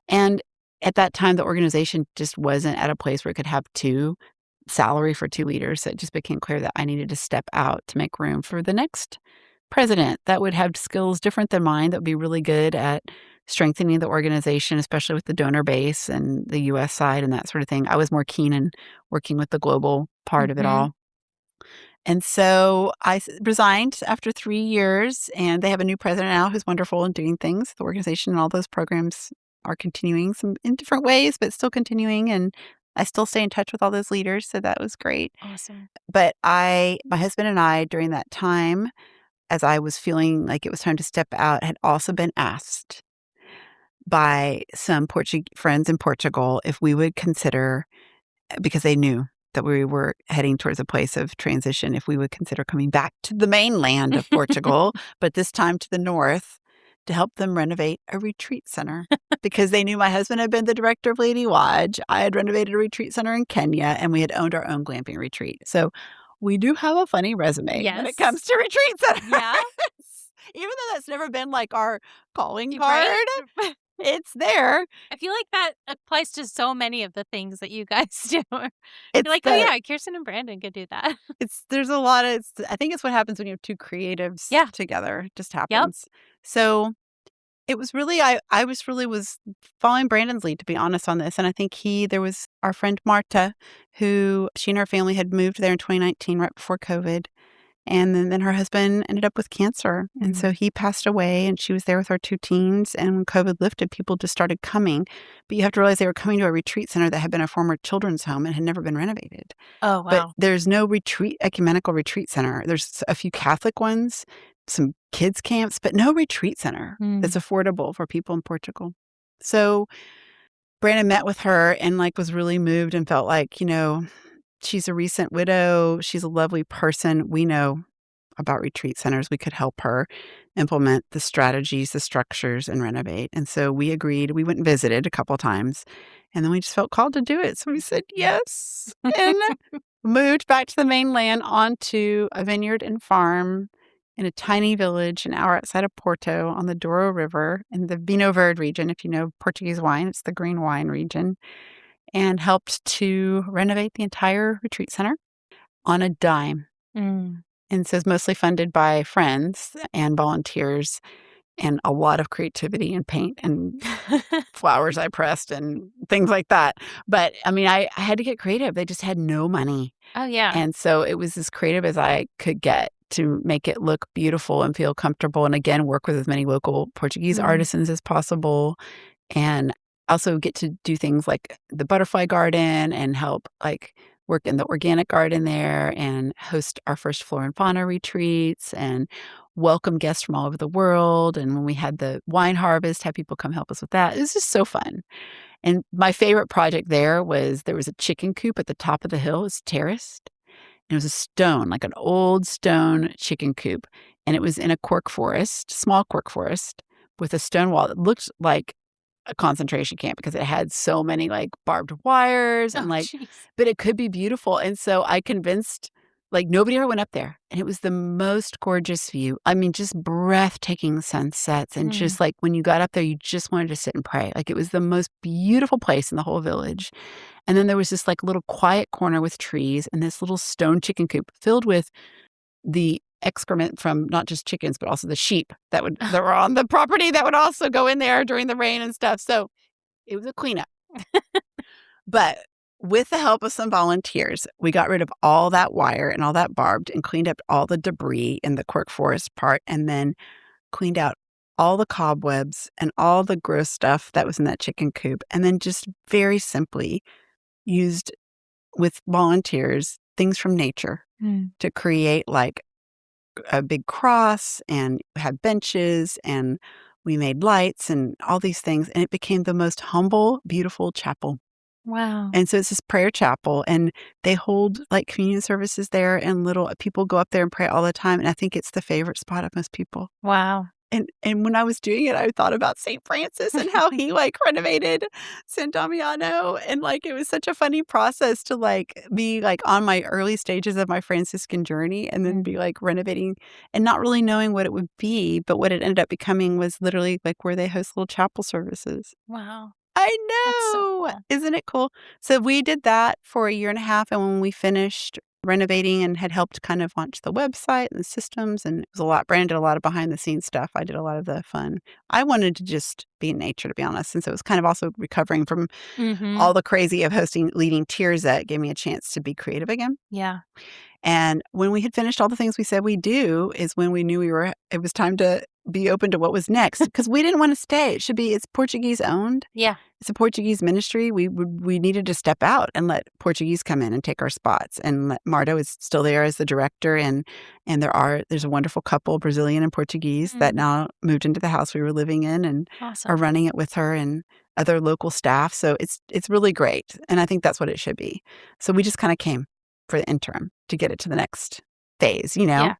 And at that time, the organization just wasn't at a place where it could have salary for 2 leaders. So it just became clear that I needed to step out to make room for the next president that would have skills different than mine, that would be really good at strengthening the organization, especially with the donor base and the U.S. side and that sort of thing. I was more keen in working with the global part of it all. And so I resigned after 3 years, and they have a new president now who's wonderful and doing things. The organization and all those programs are continuing, some in different ways, but still continuing. And I still stay in touch with all those leaders, so that was great. Awesome. But my husband and I, during that time, as I was feeling like it was time to step out, had also been asked by some friends in Portugal if we would consider, because they knew that we were heading towards a place of transition, if we would consider coming back to the mainland of Portugal, but this time to the north, to help them renovate a retreat center. Because they knew my husband had been the director of Lady Lodge. I had renovated a retreat center in Kenya, and we had owned our own glamping retreat. So we do have a funny resume when it comes to retreat centers. Yeah. Even though that's never been like our calling card, it's there. I feel like that applies to so many of the things that you guys do. You're like, oh yeah, Kirsten and Brandon could do that. There's a lot of, I think it's what happens when you have two creatives together. It just happens. Yep. So it was really, I was following Brandon's lead, to be honest, on this. And I think there was our friend Marta, who she and her family had moved there in 2019, right before COVID. And then her husband ended up with cancer. And so he passed away, and she was there with our 2 teens. And when COVID lifted, people just started coming. But you have to realize they were coming to a retreat center that had been a former children's home and had never been renovated. Oh, wow. But there's no ecumenical retreat center. There's a few Catholic ones, some kids camps, but no retreat center that's affordable for people in Portugal. So Brandon met with her and was really moved and felt like, she's a recent widow. She's a lovely person. We know about retreat centers. We could help her implement the strategies, the structures, and renovate. And so we agreed. We went and visited a couple of times, and then we just felt called to do it. So we said yes and moved back to the mainland onto a vineyard and farm in a tiny village an hour outside of Porto on the Douro River in the Vinho Verde region. If you know Portuguese wine, it's the green wine region. And helped to renovate the entire retreat center on a dime. And so it's mostly funded by friends and volunteers and a lot of creativity and paint and flowers I pressed and things like that. But, I mean, I had to get creative. They just had no money. Oh, yeah. And so it was as creative as I could get to make it look beautiful and feel comfortable. And again, work with as many local Portuguese artisans as possible. And also get to do things like the butterfly garden and help work in the organic garden there and host our first flora and fauna retreats and welcome guests from all over the world. And when we had the wine harvest, have people come help us with that. It was just so fun. And my favorite project there was a chicken coop at the top of the hill. It was terraced. And it was a stone, like an old stone chicken coop. And it was in a cork forest, small cork forest, with a stone wall that looked like a concentration camp because it had so many barbed wires and but it could be beautiful. And so I convinced nobody ever went up there, and it was the most gorgeous view. I mean, just breathtaking sunsets and just when you got up there, you just wanted to sit and pray. It was the most beautiful place in the whole village. And then there was this little quiet corner with trees and this little stone chicken coop filled with the excrement from not just chickens, but also the sheep that were on the property that would also go in there during the rain and stuff. So it was a cleanup. But with the help of some volunteers, we got rid of all that wire and all that barbed and cleaned up all the debris in the cork forest part, and then cleaned out all the cobwebs and all the gross stuff that was in that chicken coop. And then just very simply used with volunteers things from nature to create a big cross, and had benches, and we made lights and all these things. And it became the most humble, beautiful chapel. Wow. And so it's this prayer chapel, and they hold communion services there, and little people go up there and pray all the time. And I think it's the favorite spot of most people. Wow. And when I was doing it, I thought about St. Francis and how he like renovated San Damiano. And like it was such a funny process to like be like on my early stages of my Franciscan journey and then be like renovating and not really knowing what it would be. But what it ended up becoming was literally like where they host little chapel services. Wow. I That's so know. cool. Isn't it cool? So we did that for a year and a half. And when we finished renovating and had helped kind of launch the website and the systems, and it was a lot, Brandon did a lot of behind the scenes stuff. I did a lot of the fun. I wanted to just be in nature, to be honest, since it was kind of also recovering from all the crazy of leading tiers that gave me a chance to be creative again. Yeah. And when we had finished all the things we said we do is when we knew it was time to be open to what was next because we didn't want to stay. It's Portuguese owned. Yeah. It's a Portuguese ministry. We needed to step out and let Portuguese come in and take our spots. And Marta is still there as the director. And there's a wonderful couple, Brazilian and Portuguese, that now moved into the house we were living in and are running it with her and other local staff. So it's really great. And I think that's what it should be. So we just kind of came for the interim to get it to the next phase, Yeah.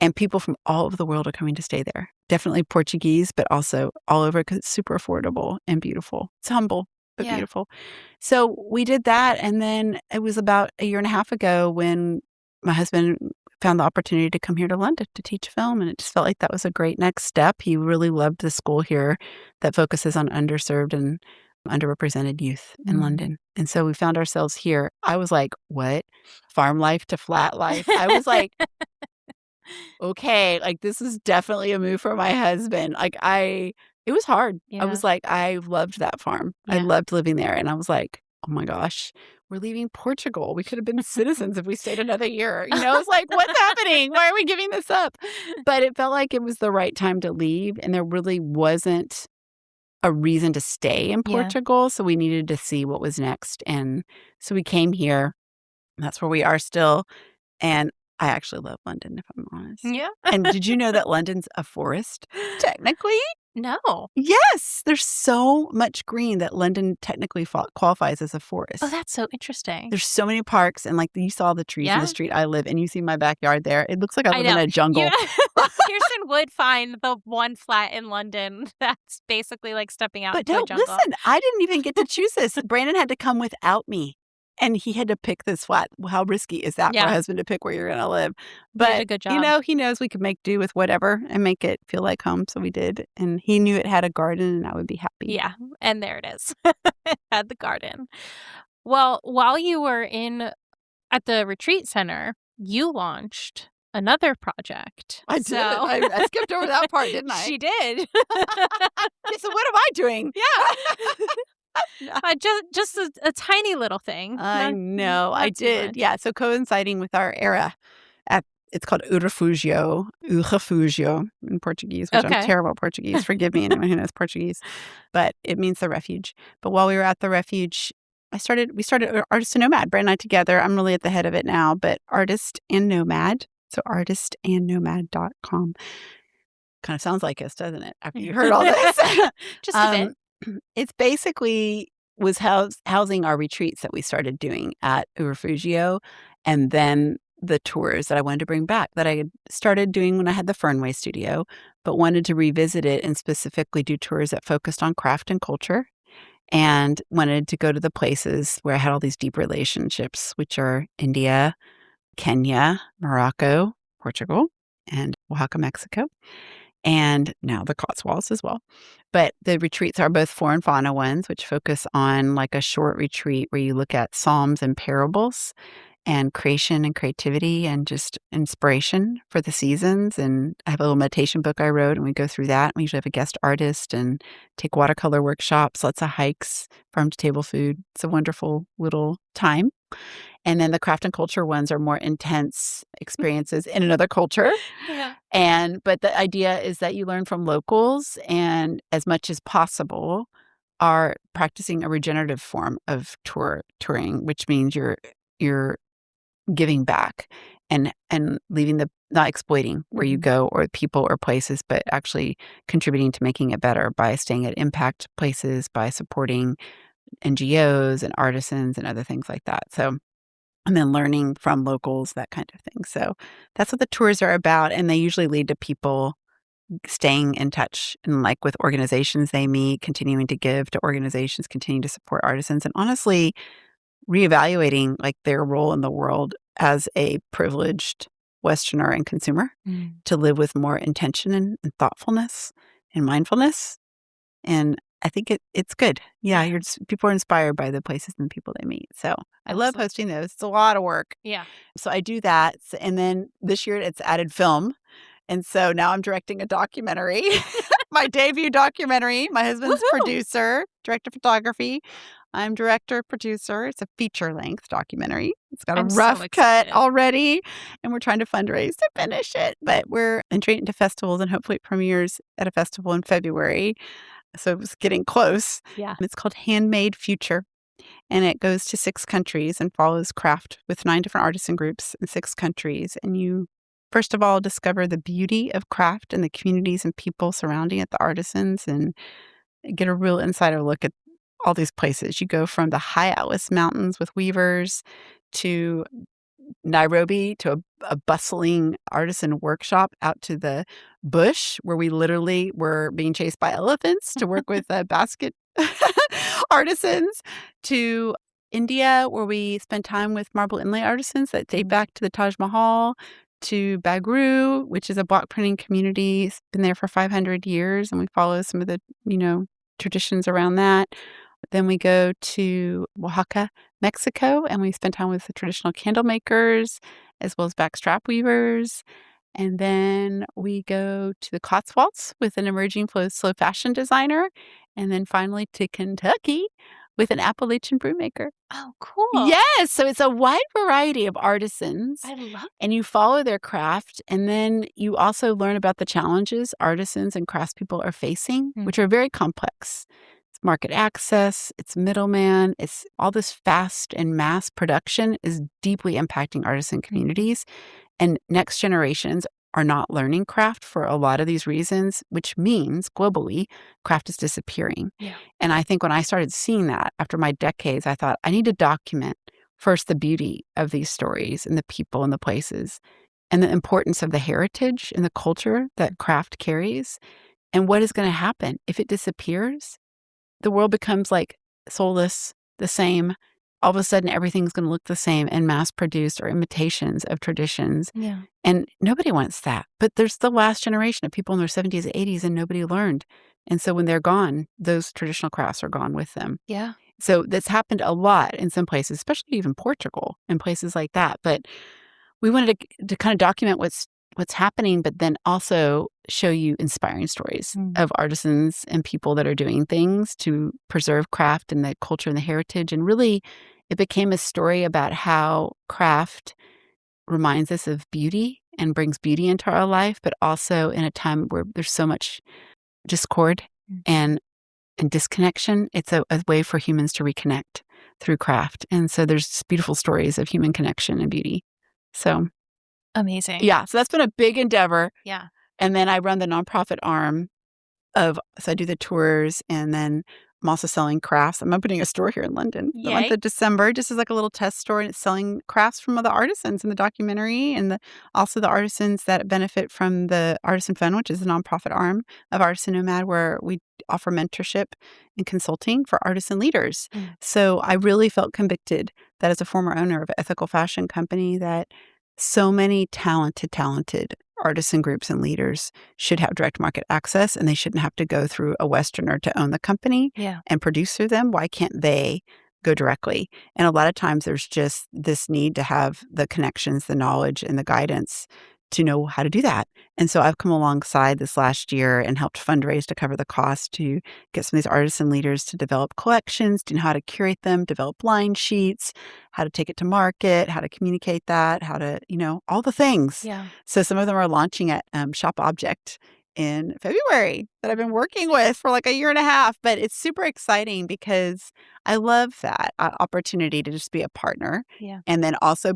And people from all over the world are coming to stay there. Definitely Portuguese, but also all over because it's super affordable and beautiful. It's humble, but beautiful. So we did that. And then it was about a year and a half ago when my husband found the opportunity to come here to London to teach film. And it just felt like that was a great next step. He really loved the school here that focuses on underserved and underrepresented youth in London. And so we found ourselves here. I was like, what? Farm life to flat life? I was like, okay, like this is definitely a move for my husband. It was hard. Yeah. I was like, I loved that farm. Yeah. I loved living there. And I was like, oh my gosh, we're leaving Portugal. We could have been citizens if we stayed another year. I was like, what's happening? Why are we giving this up? But it felt like it was the right time to leave. And there really wasn't a reason to stay in Portugal. So we needed to see what was next. And so we came here. That's where we are still. And I actually love London, if I'm honest. Yeah. And did you know that London's a forest? Technically? No. Yes. There's so much green that London technically qualifies as a forest. Oh, that's so interesting. There's so many parks. And like you saw the trees in the street I live in. You see my backyard there. It looks like I live in a jungle. Kirsten would find the one flat in London that's basically like stepping out into a jungle. Listen, I didn't even get to choose this. Brandon had to come without me. And he had to pick this flat. How risky is that for a husband to pick where you're going to live? But, did a good job. He knows we could make do with whatever and make it feel like home. So we did. And he knew it had a garden and I would be happy. Yeah. And there it is. It had the garden. Well, while you were at the retreat center, you launched another project. I did. I skipped over that part, didn't I? She did. So what am I doing? Yeah. Just a tiny little thing. I know. I did. Much. Yeah. So coinciding with our era it's called Refugio in Portuguese, which I'm terrible at Portuguese. Forgive me, anyone who knows Portuguese. But it means the refuge. But while we were at the refuge, we started Artist and Nomad, Brand and I together. I'm really at the head of it now, but Artist and Nomad. So artistandnomad.com. Kind of sounds like us, doesn't it? After you heard all this. Just a bit. It's basically was housing our retreats that we started doing at Refugio, and then the tours that I wanted to bring back that I had started doing when I had the Fernway studio, but wanted to revisit it and specifically do tours that focused on craft and culture, and wanted to go to the places where I had all these deep relationships, which are India, Kenya, Morocco, Portugal, and Oaxaca, Mexico. And now the Cotswolds as well. But the retreats are both flora and fauna ones, which focus on like a short retreat where you look at psalms and parables and creation and creativity and just inspiration for the seasons. And I have a little meditation book I wrote, and we go through that. We usually have a guest artist and take watercolor workshops, lots of hikes, farm to table food. It's a wonderful little time. And then the craft and culture ones are more intense experiences in another culture. Yeah. But the idea is that you learn from locals and as much as possible are practicing a regenerative form of touring, which means you're giving back and leaving not exploiting where you go or people or places, but actually contributing to making it better by staying at impact places, by supporting NGOs and artisans and other things like that. So, and then learning from locals, that kind of thing. So that's what the tours are about. And they usually lead to people staying in touch and like with organizations they meet, continuing to give to organizations, continuing to support artisans, and honestly reevaluating like their role in the world as a privileged Westerner and consumer to live with more intention and thoughtfulness and mindfulness. And I think it's good. Yeah, people are inspired by the places and the people they meet. So I love hosting those. It's a lot of work. Yeah. So I do that. And then this year it's added film. And so now I'm directing a documentary, my debut documentary. My husband's producer, director of photography. I'm director, producer. It's a feature-length documentary. It's got a rough cut already, and we're trying to fundraise to finish it. But we're entering into festivals, and hopefully it premieres at a festival in February. So it was getting close. Yeah. It's called Handmade Future, and it goes to 6 countries and follows craft with 9 different artisan groups in 6 countries. And you, first of all, discover the beauty of craft and the communities and people surrounding it, the artisans, and get a real insider look at all these places. You go from the high Atlas Mountains with weavers to Nairobi to a bustling artisan workshop out to the bush where we literally were being chased by elephants to work with basket artisans, to India where we spent time with marble inlay artisans that date back to the Taj Mahal, to Bagru, which is a block printing community. It's been there for 500 years, and we follow some of the, traditions around that. Then we go to Oaxaca, Mexico, and we spend time with the traditional candle makers as well as backstrap weavers. And then we go to the Cotswolds with an emerging slow fashion designer. And then finally to Kentucky with an Appalachian brew maker. Oh, cool. Yes. So it's a wide variety of artisans. I love it. And you follow their craft. And then you also learn about the challenges artisans and craftspeople are facing, which are very complex. Market access, it's middleman, it's all this fast and mass production is deeply impacting artisan communities. And next generations are not learning craft for a lot of these reasons, which means globally, craft is disappearing. Yeah. And I think when I started seeing that after my decades, I thought I need to document first the beauty of these stories and the people and the places and the importance of the heritage and the culture that craft carries. And what is going to happen if it disappears? The world becomes like soulless, the same. All of a sudden, everything's going to look the same and mass-produced or imitations of traditions. Yeah. And nobody wants that. But there's the last generation of people in their 70s and 80s, and nobody learned. And so when they're gone, those traditional crafts are gone with them. Yeah. So that's happened a lot in some places, especially even Portugal and places like that. But we wanted to kind of document what's happening, but then also show you inspiring stories of artisans and people that are doing things to preserve craft and the culture and the heritage. And really, it became a story about how craft reminds us of beauty and brings beauty into our life, but also in a time where there's so much discord and disconnection. It's a way for humans to reconnect through craft. And so there's beautiful stories of human connection and beauty. So amazing. Yeah. So that's been a big endeavor. Yeah. And then I run the nonprofit arm so I do the tours, and then I'm also selling crafts. I'm opening a store here in London the month of December, just as like a little test store, and it's selling crafts from other artisans in the documentary, and also the artisans that benefit from the Artisan Fund, which is the nonprofit arm of Artisan Nomad, where we offer mentorship and consulting for artisan leaders. So I really felt convicted that as a former owner of an ethical fashion company, that so many talented artisan groups and leaders should have direct market access, and they shouldn't have to go through a Westerner to own the company and produce through them. Why can't they go directly? And a lot of times there's just this need to have the connections, the knowledge, and the guidance to know how to do that. And so I've come alongside this last year and helped fundraise to cover the cost to get some of these artisan leaders to develop collections, to know how to curate them, develop line sheets, how to take it to market, how to communicate that, how to, all the things. Yeah. So some of them are launching at Shop Object in February that I've been working with for like a year and a half. But it's super exciting because I love that opportunity to just be a partner and then also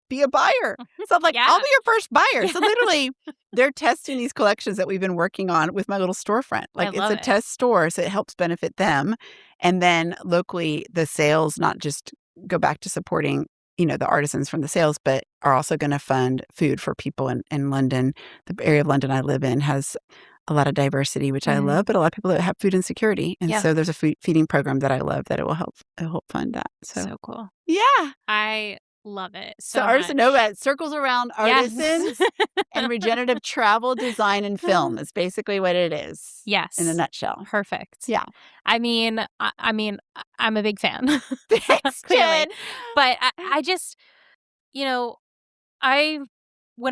be a buyer. So I'm like, I'll be your first buyer. So literally, they're testing these collections that we've been working on with my little storefront. Like it's a test store, so it helps benefit them. And then locally, the sales not just go back to supporting, the artisans from the sales, but are also going to fund food for people in London. The area of London I live in has a lot of diversity, which I love, but a lot of people that have food insecurity. And so there's a feeding program that I love that it will help fund that. So cool. Yeah. I love it so Artisan Nomad circles around artisans and regenerative travel, design, and film is basically what it is. Yes. In a nutshell. Perfect. Yeah. I mean, I'm a big fan. Thanks, Clearly. Jen. But I just, when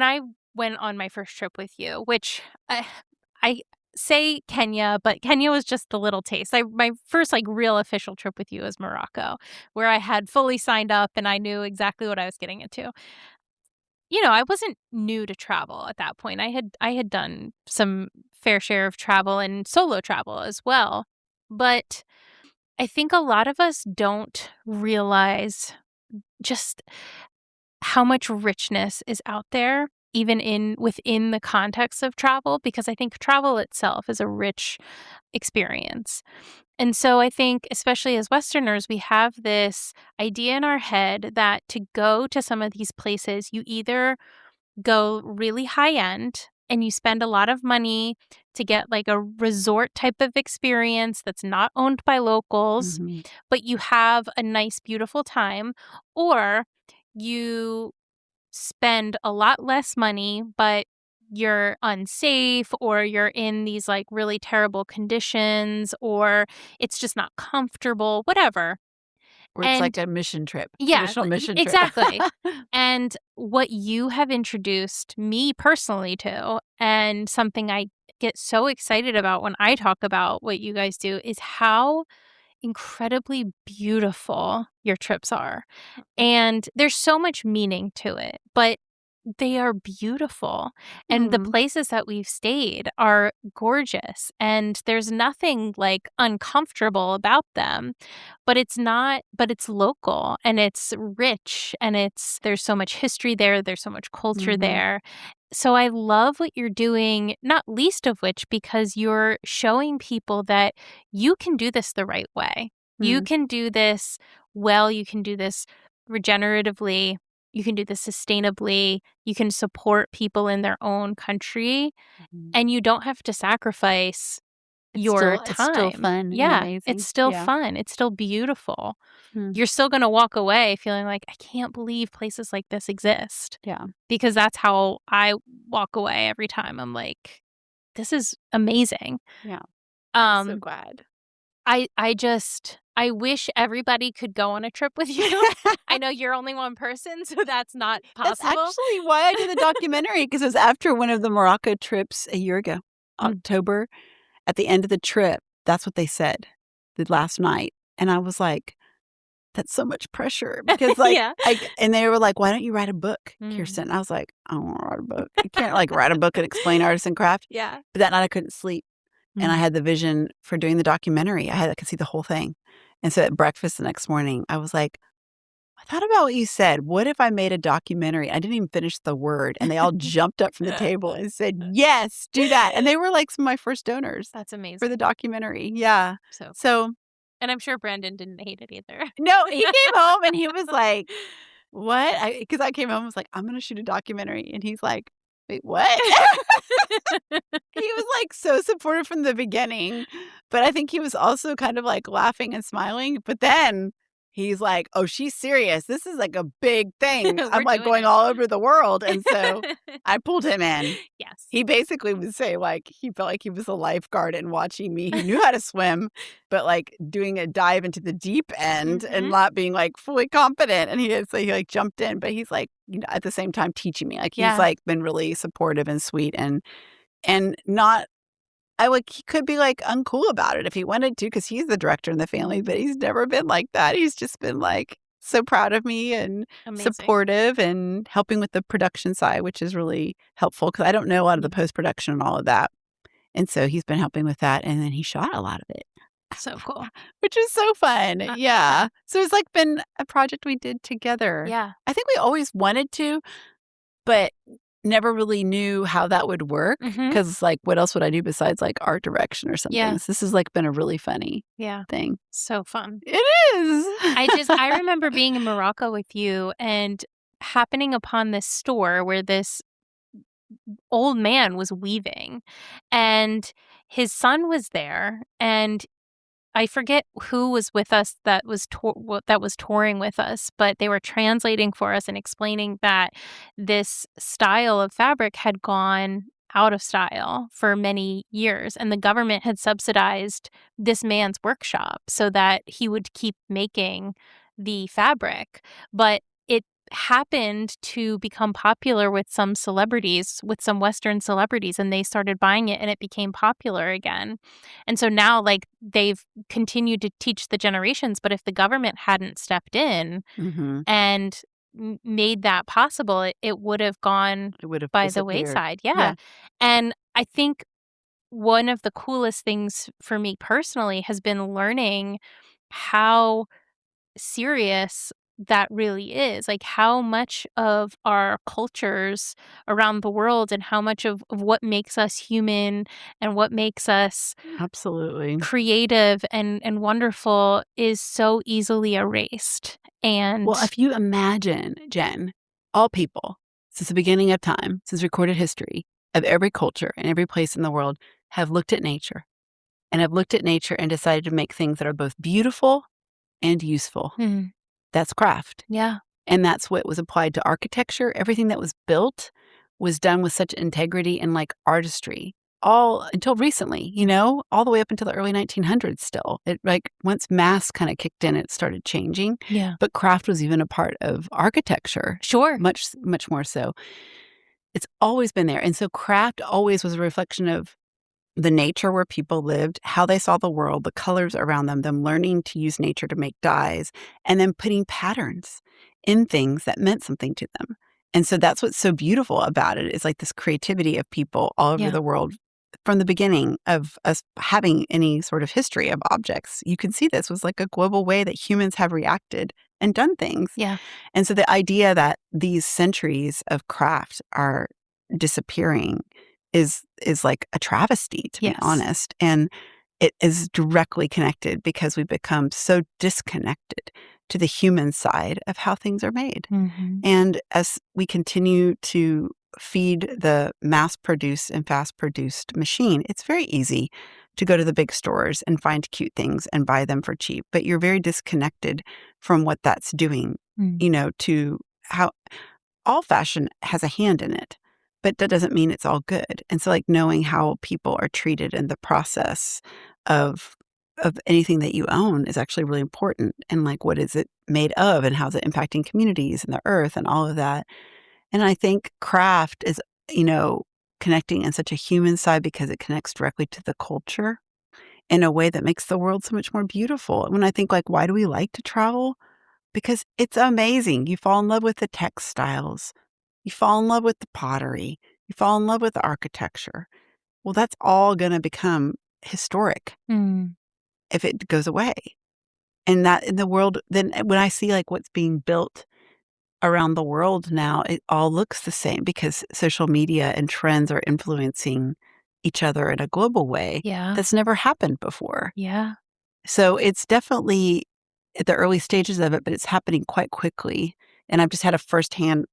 I went on my first trip with you, which I say Kenya, but Kenya was just the little taste. My first real official trip with you was Morocco, where I had fully signed up and I knew exactly what I was getting into. I wasn't new to travel at that point. I had done some fair share of travel and solo travel as well. But I think a lot of us don't realize just how much richness is out there, even within the context of travel, because I think travel itself is a rich experience. And so I think, especially as Westerners, we have this idea in our head that to go to some of these places, you either go really high end and you spend a lot of money to get a resort type of experience that's not owned by locals, but you have a nice, beautiful time, or you spend a lot less money, but you're unsafe, or you're in these really terrible conditions, or it's just not comfortable, whatever. Or it's like a mission trip. Yeah, Traditional mission trip. exactly. And what you have introduced me personally to, and something I get so excited about when I talk about what you guys do, is how incredibly beautiful your trips are. And there's so much meaning to it, but they are beautiful. And the places that we've stayed are gorgeous. And there's nothing uncomfortable about them, but it's local and it's rich and there's so much history there. There's so much culture there. So I love what you're doing, not least of which because you're showing people that you can do this the right way. You can do this well. You can do this regeneratively. You can do this sustainably. You can support people in their own country, and you don't have to sacrifice your time. It's still fun. Yeah, and amazing. it's still fun. It's still beautiful. You're still going to walk away feeling like, I can't believe places like this exist. Yeah. Because that's how I walk away every time. I'm like, this is amazing. Yeah. I'm so glad. I wish everybody could go on a trip with you. I know you're only one person, so that's not possible. That's actually why I did the documentary, because it was after one of the Morocco trips a year ago, October. At the end of the trip, that's what they said the last night. And I was like, that's so much pressure. Because and they were like, why don't you write a book, Kirsten? And I was like, I don't want to write a book. You can't write a book and explain artisan craft. Yeah. But that night I couldn't sleep. And I had the vision for doing the documentary. I could see the whole thing. And so at breakfast the next morning, I was like, I thought about what you said. What if I made a documentary? I didn't even finish the word. And they all jumped up from the table and said, yes, do that. And they were some of my first donors. That's amazing. For the documentary. Yeah. So and I'm sure Brandon didn't hate it either. No, he came home and he was like, what? Because I came home and was like, I'm going to shoot a documentary. And he's like, wait, what? He was so supportive from the beginning, but I think he was also kind of laughing and smiling. But then he's like, oh, she's serious. This is a big thing. I'm going all over the world. And so I pulled him in. Yes. He basically would say he felt like he was a lifeguard and watching me. He knew how to swim, but doing a dive into the deep end and not being fully competent. And he jumped in, but he's at the same time teaching me. He's been really supportive and sweet and not. He could be uncool about it if he wanted to, because he's the director in the family, but he's never been like that. He's just been so proud of me and supportive and helping with the production side, which is really helpful because I don't know a lot of the post-production and all of that. And so he's been helping with that. And then he shot a lot of it. So cool. Which is so fun. Yeah. So it's been a project we did together. Yeah. I think we always wanted to, but never really knew how that would work because what else would I do besides art direction or something? Yeah. So this has been a really funny thing. So fun. It is. I remember being in Morocco with you and happening upon this store where this old man was weaving, and his son was there, and I forget who was with us that was touring with us, but they were translating for us and explaining that this style of fabric had gone out of style for many years, and the government had subsidized this man's workshop so that he would keep making the fabric. But it happened to become popular with some celebrities, with some Western celebrities, and they started buying it, and it became popular again. And so now, like, they've continued to teach the generations, but if the government hadn't stepped in Mhm. and made that possible, it would have gone It would have by the disappeared. wayside. Yeah. Yeah. And I think one of the coolest things for me personally has been learning how serious that really is. Like, how much of our cultures around the world and how much of what makes us human and what makes us Absolutely. creative and wonderful is so easily erased. And Well, if you imagine, Jen, all people since the beginning of time, since recorded history, of every culture and every place in the world have looked at nature and have looked at nature and decided to make things that are both beautiful and useful. Mhm. That's craft. Yeah. And that's what was applied to architecture. Everything that was built was done with such integrity and like artistry. All until recently, all the way up until the early 1900s still. It like once mass kind of kicked in, it started changing. Yeah. But craft was even a part of architecture, Sure. much, much more so. It's always been there. And so craft always was a reflection of the nature where people lived, how they saw the world, the colors around them learning to use nature to make dyes, and then putting patterns in things that meant something to them. And so that's what's so beautiful about it is like this creativity of people all over Yeah. the world from the beginning of us having any sort of history of objects. You can see this was like a global way that humans have reacted and done things. Yeah. And so the idea that these centuries of craft are disappearing is like a travesty, to be Yes. honest, and it is directly connected because we've become so disconnected to the human side of how things are made. Mhm. And as we continue to feed the mass-produced and fast-produced machine, it's very easy to go to the big stores and find cute things and buy them for cheap, but you're very disconnected from what that's doing, Mm. to how all fashion has a hand in it, but that doesn't mean it's all good. And so, like, knowing how people are treated in the process of anything that you own is actually really important. And like, what is it made of, and how's it impacting communities and the earth and all of that. And I think craft is, connecting in such a human side because it connects directly to the culture in a way that makes the world so much more beautiful. And when I think like, why do we like to travel? Because it's amazing. You fall in love with the textiles. You fall in love with the pottery. You fall in love with the architecture. Well, that's all going to become historic Mm. if it goes away. And that in the world, then when I see like what's being built around the world now, it all looks the same because social media and trends are influencing each other in a global way Yeah. that's never happened before. Yeah. So it's definitely at the early stages of it, but it's happening quite quickly. And I've just had a firsthand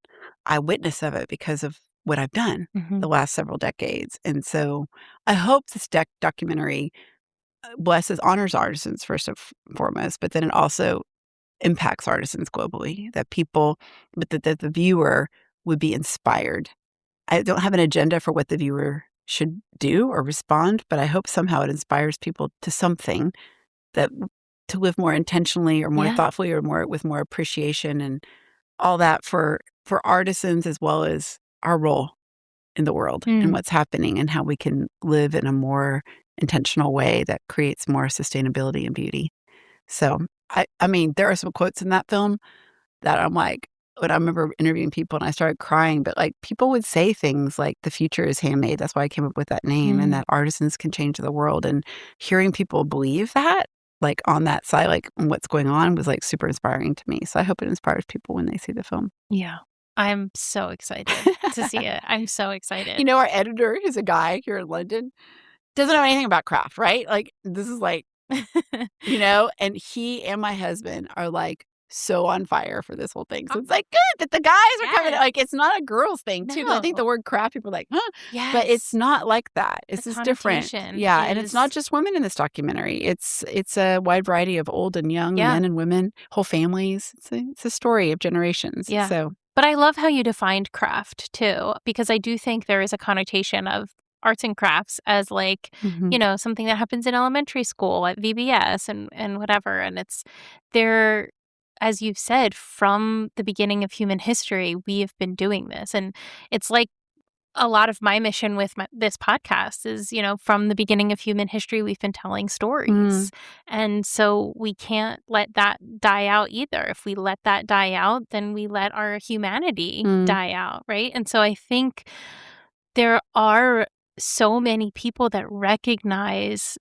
eyewitness of it because of what I've done Mhm. the last several decades. And so I hope this documentary honors artisans first and foremost, but then it also impacts artisans globally, that people, but that the viewer would be inspired. I don't have an agenda for what the viewer should do or respond, but I hope somehow it inspires people to something that to live more intentionally or more Yeah. thoughtfully or more with more appreciation and all that for artisans as well as our role in the world and Mm. what's happening and how we can live in a more intentional way that creates more sustainability and beauty. So, I mean, there are some quotes in that film that I'm like when I remember interviewing people and I started crying, but, like, people would say things like, "The future is handmade." That's why I came up with that name, and Mm. that artisans can change the world, and hearing people believe that, like, on that side, like, what's going on was, like, super inspiring to me. So I hope it inspires people when they see the film. Yeah. I'm so excited to see it. I'm so excited. Our editor is a guy here in London, doesn't know anything about craft, right? Like, this is like, and he and my husband are like so on fire for this whole thing. So it's like good that the guys are coming. Yes. Like, it's not a girls thing too. 'Cause I think the No. word craft, people are like, huh? Yes. But it's not like that. It's The just different. connotation Yeah. And it's not is- just women in this documentary. It's a wide variety of old and young, Yeah. men and women, whole families. It's a story of generations. Yeah. So But I love how you defined craft too, because I do think there is a connotation of arts and crafts as like, mhm. something that happens in elementary school at VBS and whatever. And it's there, as you've said, from the beginning of human history, we have been doing this. And it's like a lot of my mission with this podcast is, from the beginning of human history, we've been telling stories. And so we can't let that die out either. If we let that die out, then we let our humanity die out, right? And so I think there are so many people that recognize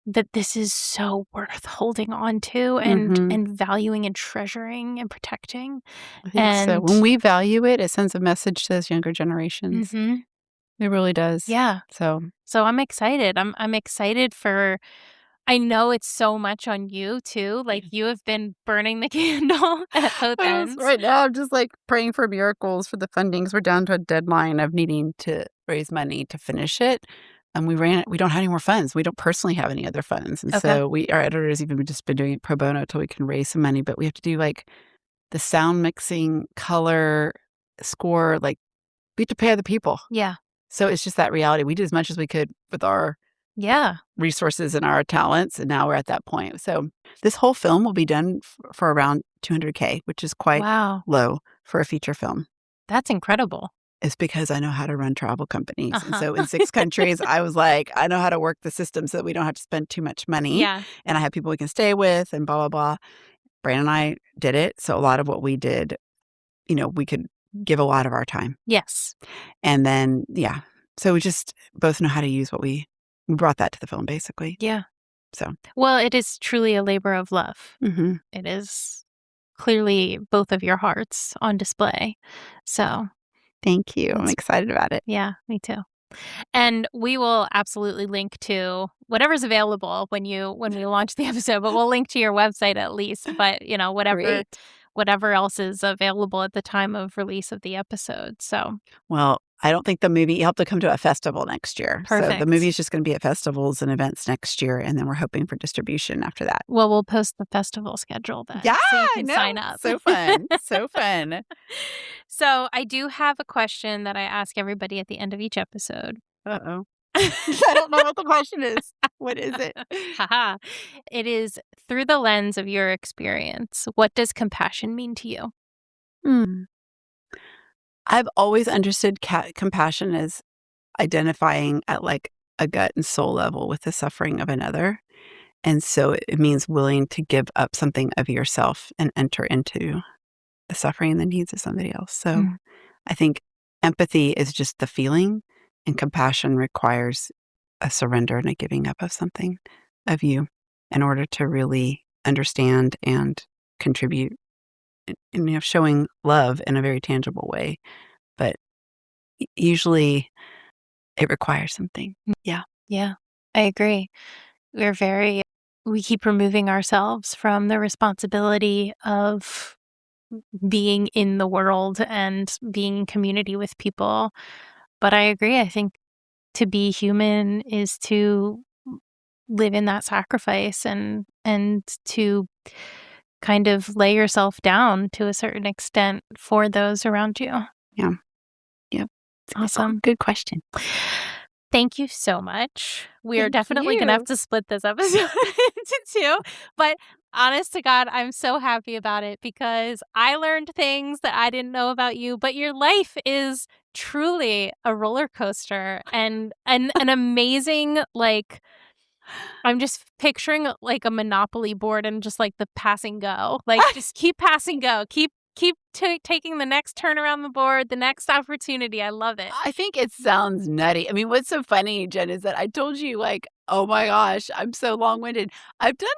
that this is so worth holding on to and valuing and treasuring and protecting. I think so. When we value it, it sends a message to those younger generations. Mhm. It really does. Yeah. So I'm excited. I'm excited for I know it's so much on you too. Like you have been burning the candle at both ends. right now, I'm just like praying for miracles for the fundings. We're down to a deadline of needing to raise money to finish it. And we don't have any more funds. We don't personally have any other funds. And Okay. so our editors even just been doing it pro bono until we can raise some money. But we have to do like the sound mixing, color, score, like we have to pay other people. Yeah. So it's just that reality. We did as much as we could with our resources and our talents, and now we're at that point. So this whole film will be done for around $200K, which is quite low for a feature film. That's incredible. It's because I know how to run travel companies. And so in 6 countries, I was like, I know how to work the system so that we don't have to spend too much money. Yeah. And I have people we can stay with and blah, blah, blah. Brandon and I did it. So a lot of what we did, we could give a lot of our time. Yes. And then, yeah. So we just both know how to use what we brought that to the film, basically. Yeah. So. Well, it is truly a labor of love. Mm-hmm. It is clearly both of your hearts on display. So. Thank you. I'm excited about it. Yeah, me too. And we will absolutely link to whatever's available when we launch the episode, but we'll link to your website at least. But, whatever else is available at the time of release of the episode. So, well, I don't think the movie, you have to come to a festival next year. Perfect. So the movie is just going to be at festivals and events next year. And then we're hoping for distribution after that. Well, we'll post the festival schedule then. Yeah, so you can sign up. So fun. So fun. So I do have a question that I ask everybody at the end of each episode. Uh-oh. I don't know what the question is. What is it? Haha. It is, through the lens of your experience, what does compassion mean to you? I've always understood compassion as identifying at like a gut and soul level with the suffering of another. And so it means willing to give up something of yourself and enter into the suffering and the needs of somebody else. So I think empathy is just the feeling, and compassion requires a surrender and a giving up of something of you in order to really understand and contribute, and showing love in a very tangible way. But usually it requires something. Yeah. Yeah, I agree. We keep removing ourselves from the responsibility of being in the world and being in community with people. But I agree. I think to be human is to live in that sacrifice and to kind of lay yourself down to a certain extent for those around you. Yeah. Yep. Awesome. Good question. Thank you so much. We are Thank definitely going to have to split this episode into 2. But honest to God, I'm so happy about it because I learned things that I didn't know about you. But your life is truly a roller coaster and an amazing, like, I'm just picturing like a Monopoly board and just like the pass and go. Like, just keep pass and go. Keep taking the next turn around the board, the next opportunity. I love it. I think it sounds nutty. I mean, what's so funny, Jen, is that I told you, like, oh my gosh, I'm so long-winded. I've done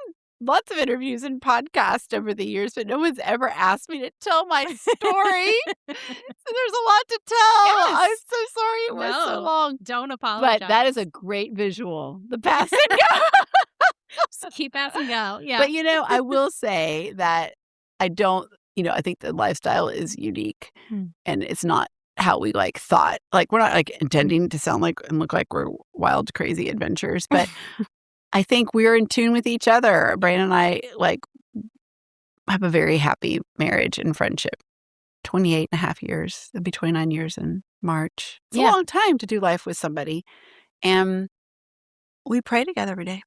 lots of interviews and podcasts over the years, but no one's ever asked me to tell my story. So there's a lot to tell. Yes. I'm so sorry it was so long. Don't apologize. But that is a great visual. The pass and go. Just keep pass and go. Yeah. But, I will say that I don't, I think the lifestyle is unique and it's not how we thought. We're not intending to sound like and look like we're wild, crazy adventurers, but I think we're in tune with each other. Brandon and I have a very happy marriage and friendship. 28 and a half years. It'll be 29 years in March. It's a long time to do life with somebody. And we pray together every day.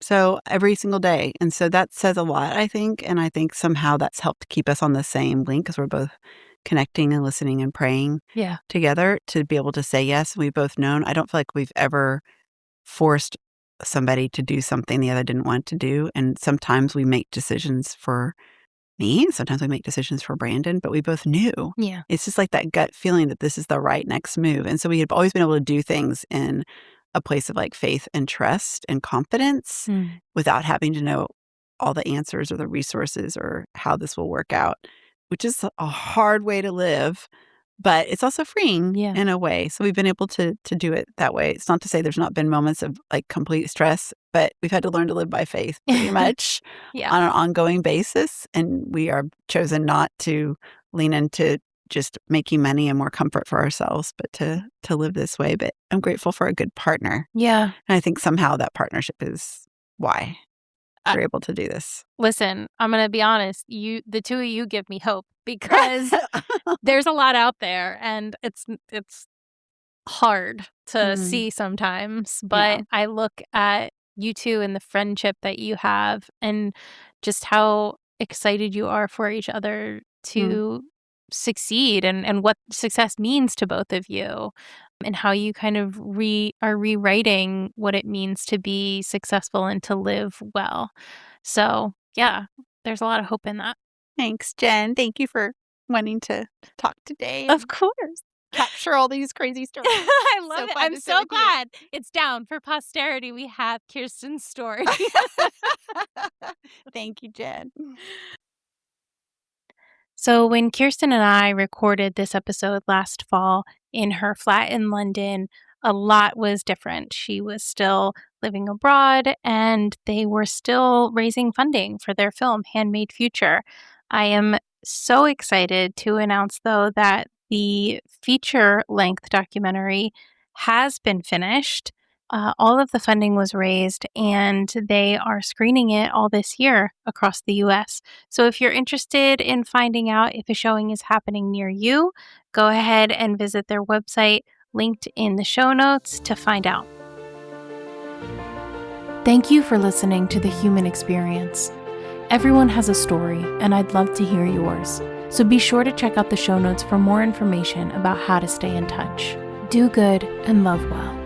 So every single day. And so that says a lot, I think. And I think somehow that's helped keep us on the same link because we're both connecting and listening and praying together to be able to say yes. We've both known. I don't feel like we've ever forced somebody to do something the other didn't want to do. And sometimes we make decisions for me. Sometimes we make decisions for Brandon, but we both knew. Yeah. It's just like that gut feeling that this is the right next move. And so we had always been able to do things in a place of faith and trust and confidence without having to know all the answers or the resources or how this will work out, which is a hard way to live, but it's also freeing in a way. So we've been able to do it that way. It's not to say there's not been moments of complete stress, but we've had to learn to live by faith pretty much on an ongoing basis. And we are chosen not to lean into just making money and more comfort for ourselves, but to live this way. But I'm grateful for a good partner. Yeah. And I think somehow that partnership is why we're able to do this. Listen, I'm going to be honest. The two of you give me hope because there's a lot out there and it's hard to see sometimes. But I look at you two and the friendship that you have and just how excited you are for each other to succeed and what success means to both of you and how you kind of are rewriting what it means to be successful and to live well. So, yeah, there's a lot of hope in that. Thanks, Jen. Thank you for wanting to talk today. Of course. Capture all these crazy stories. I love it. I'm so glad it's down for posterity. We have Kirsten's story. Thank you, Jen. So when Kirsten and I recorded this episode last fall in her flat in London, a lot was different. She was still living abroad and they were still raising funding for their film, Handmade Future. I am so excited to announce, though, that the feature-length documentary has been finished. All of the funding was raised, and they are screening it all this year across the U.S. So if you're interested in finding out if a showing is happening near you, go ahead and visit their website, linked in the show notes, to find out. Thank you for listening to The Human Experience. Everyone has a story, and I'd love to hear yours. So be sure to check out the show notes for more information about how to stay in touch. Do good and love well.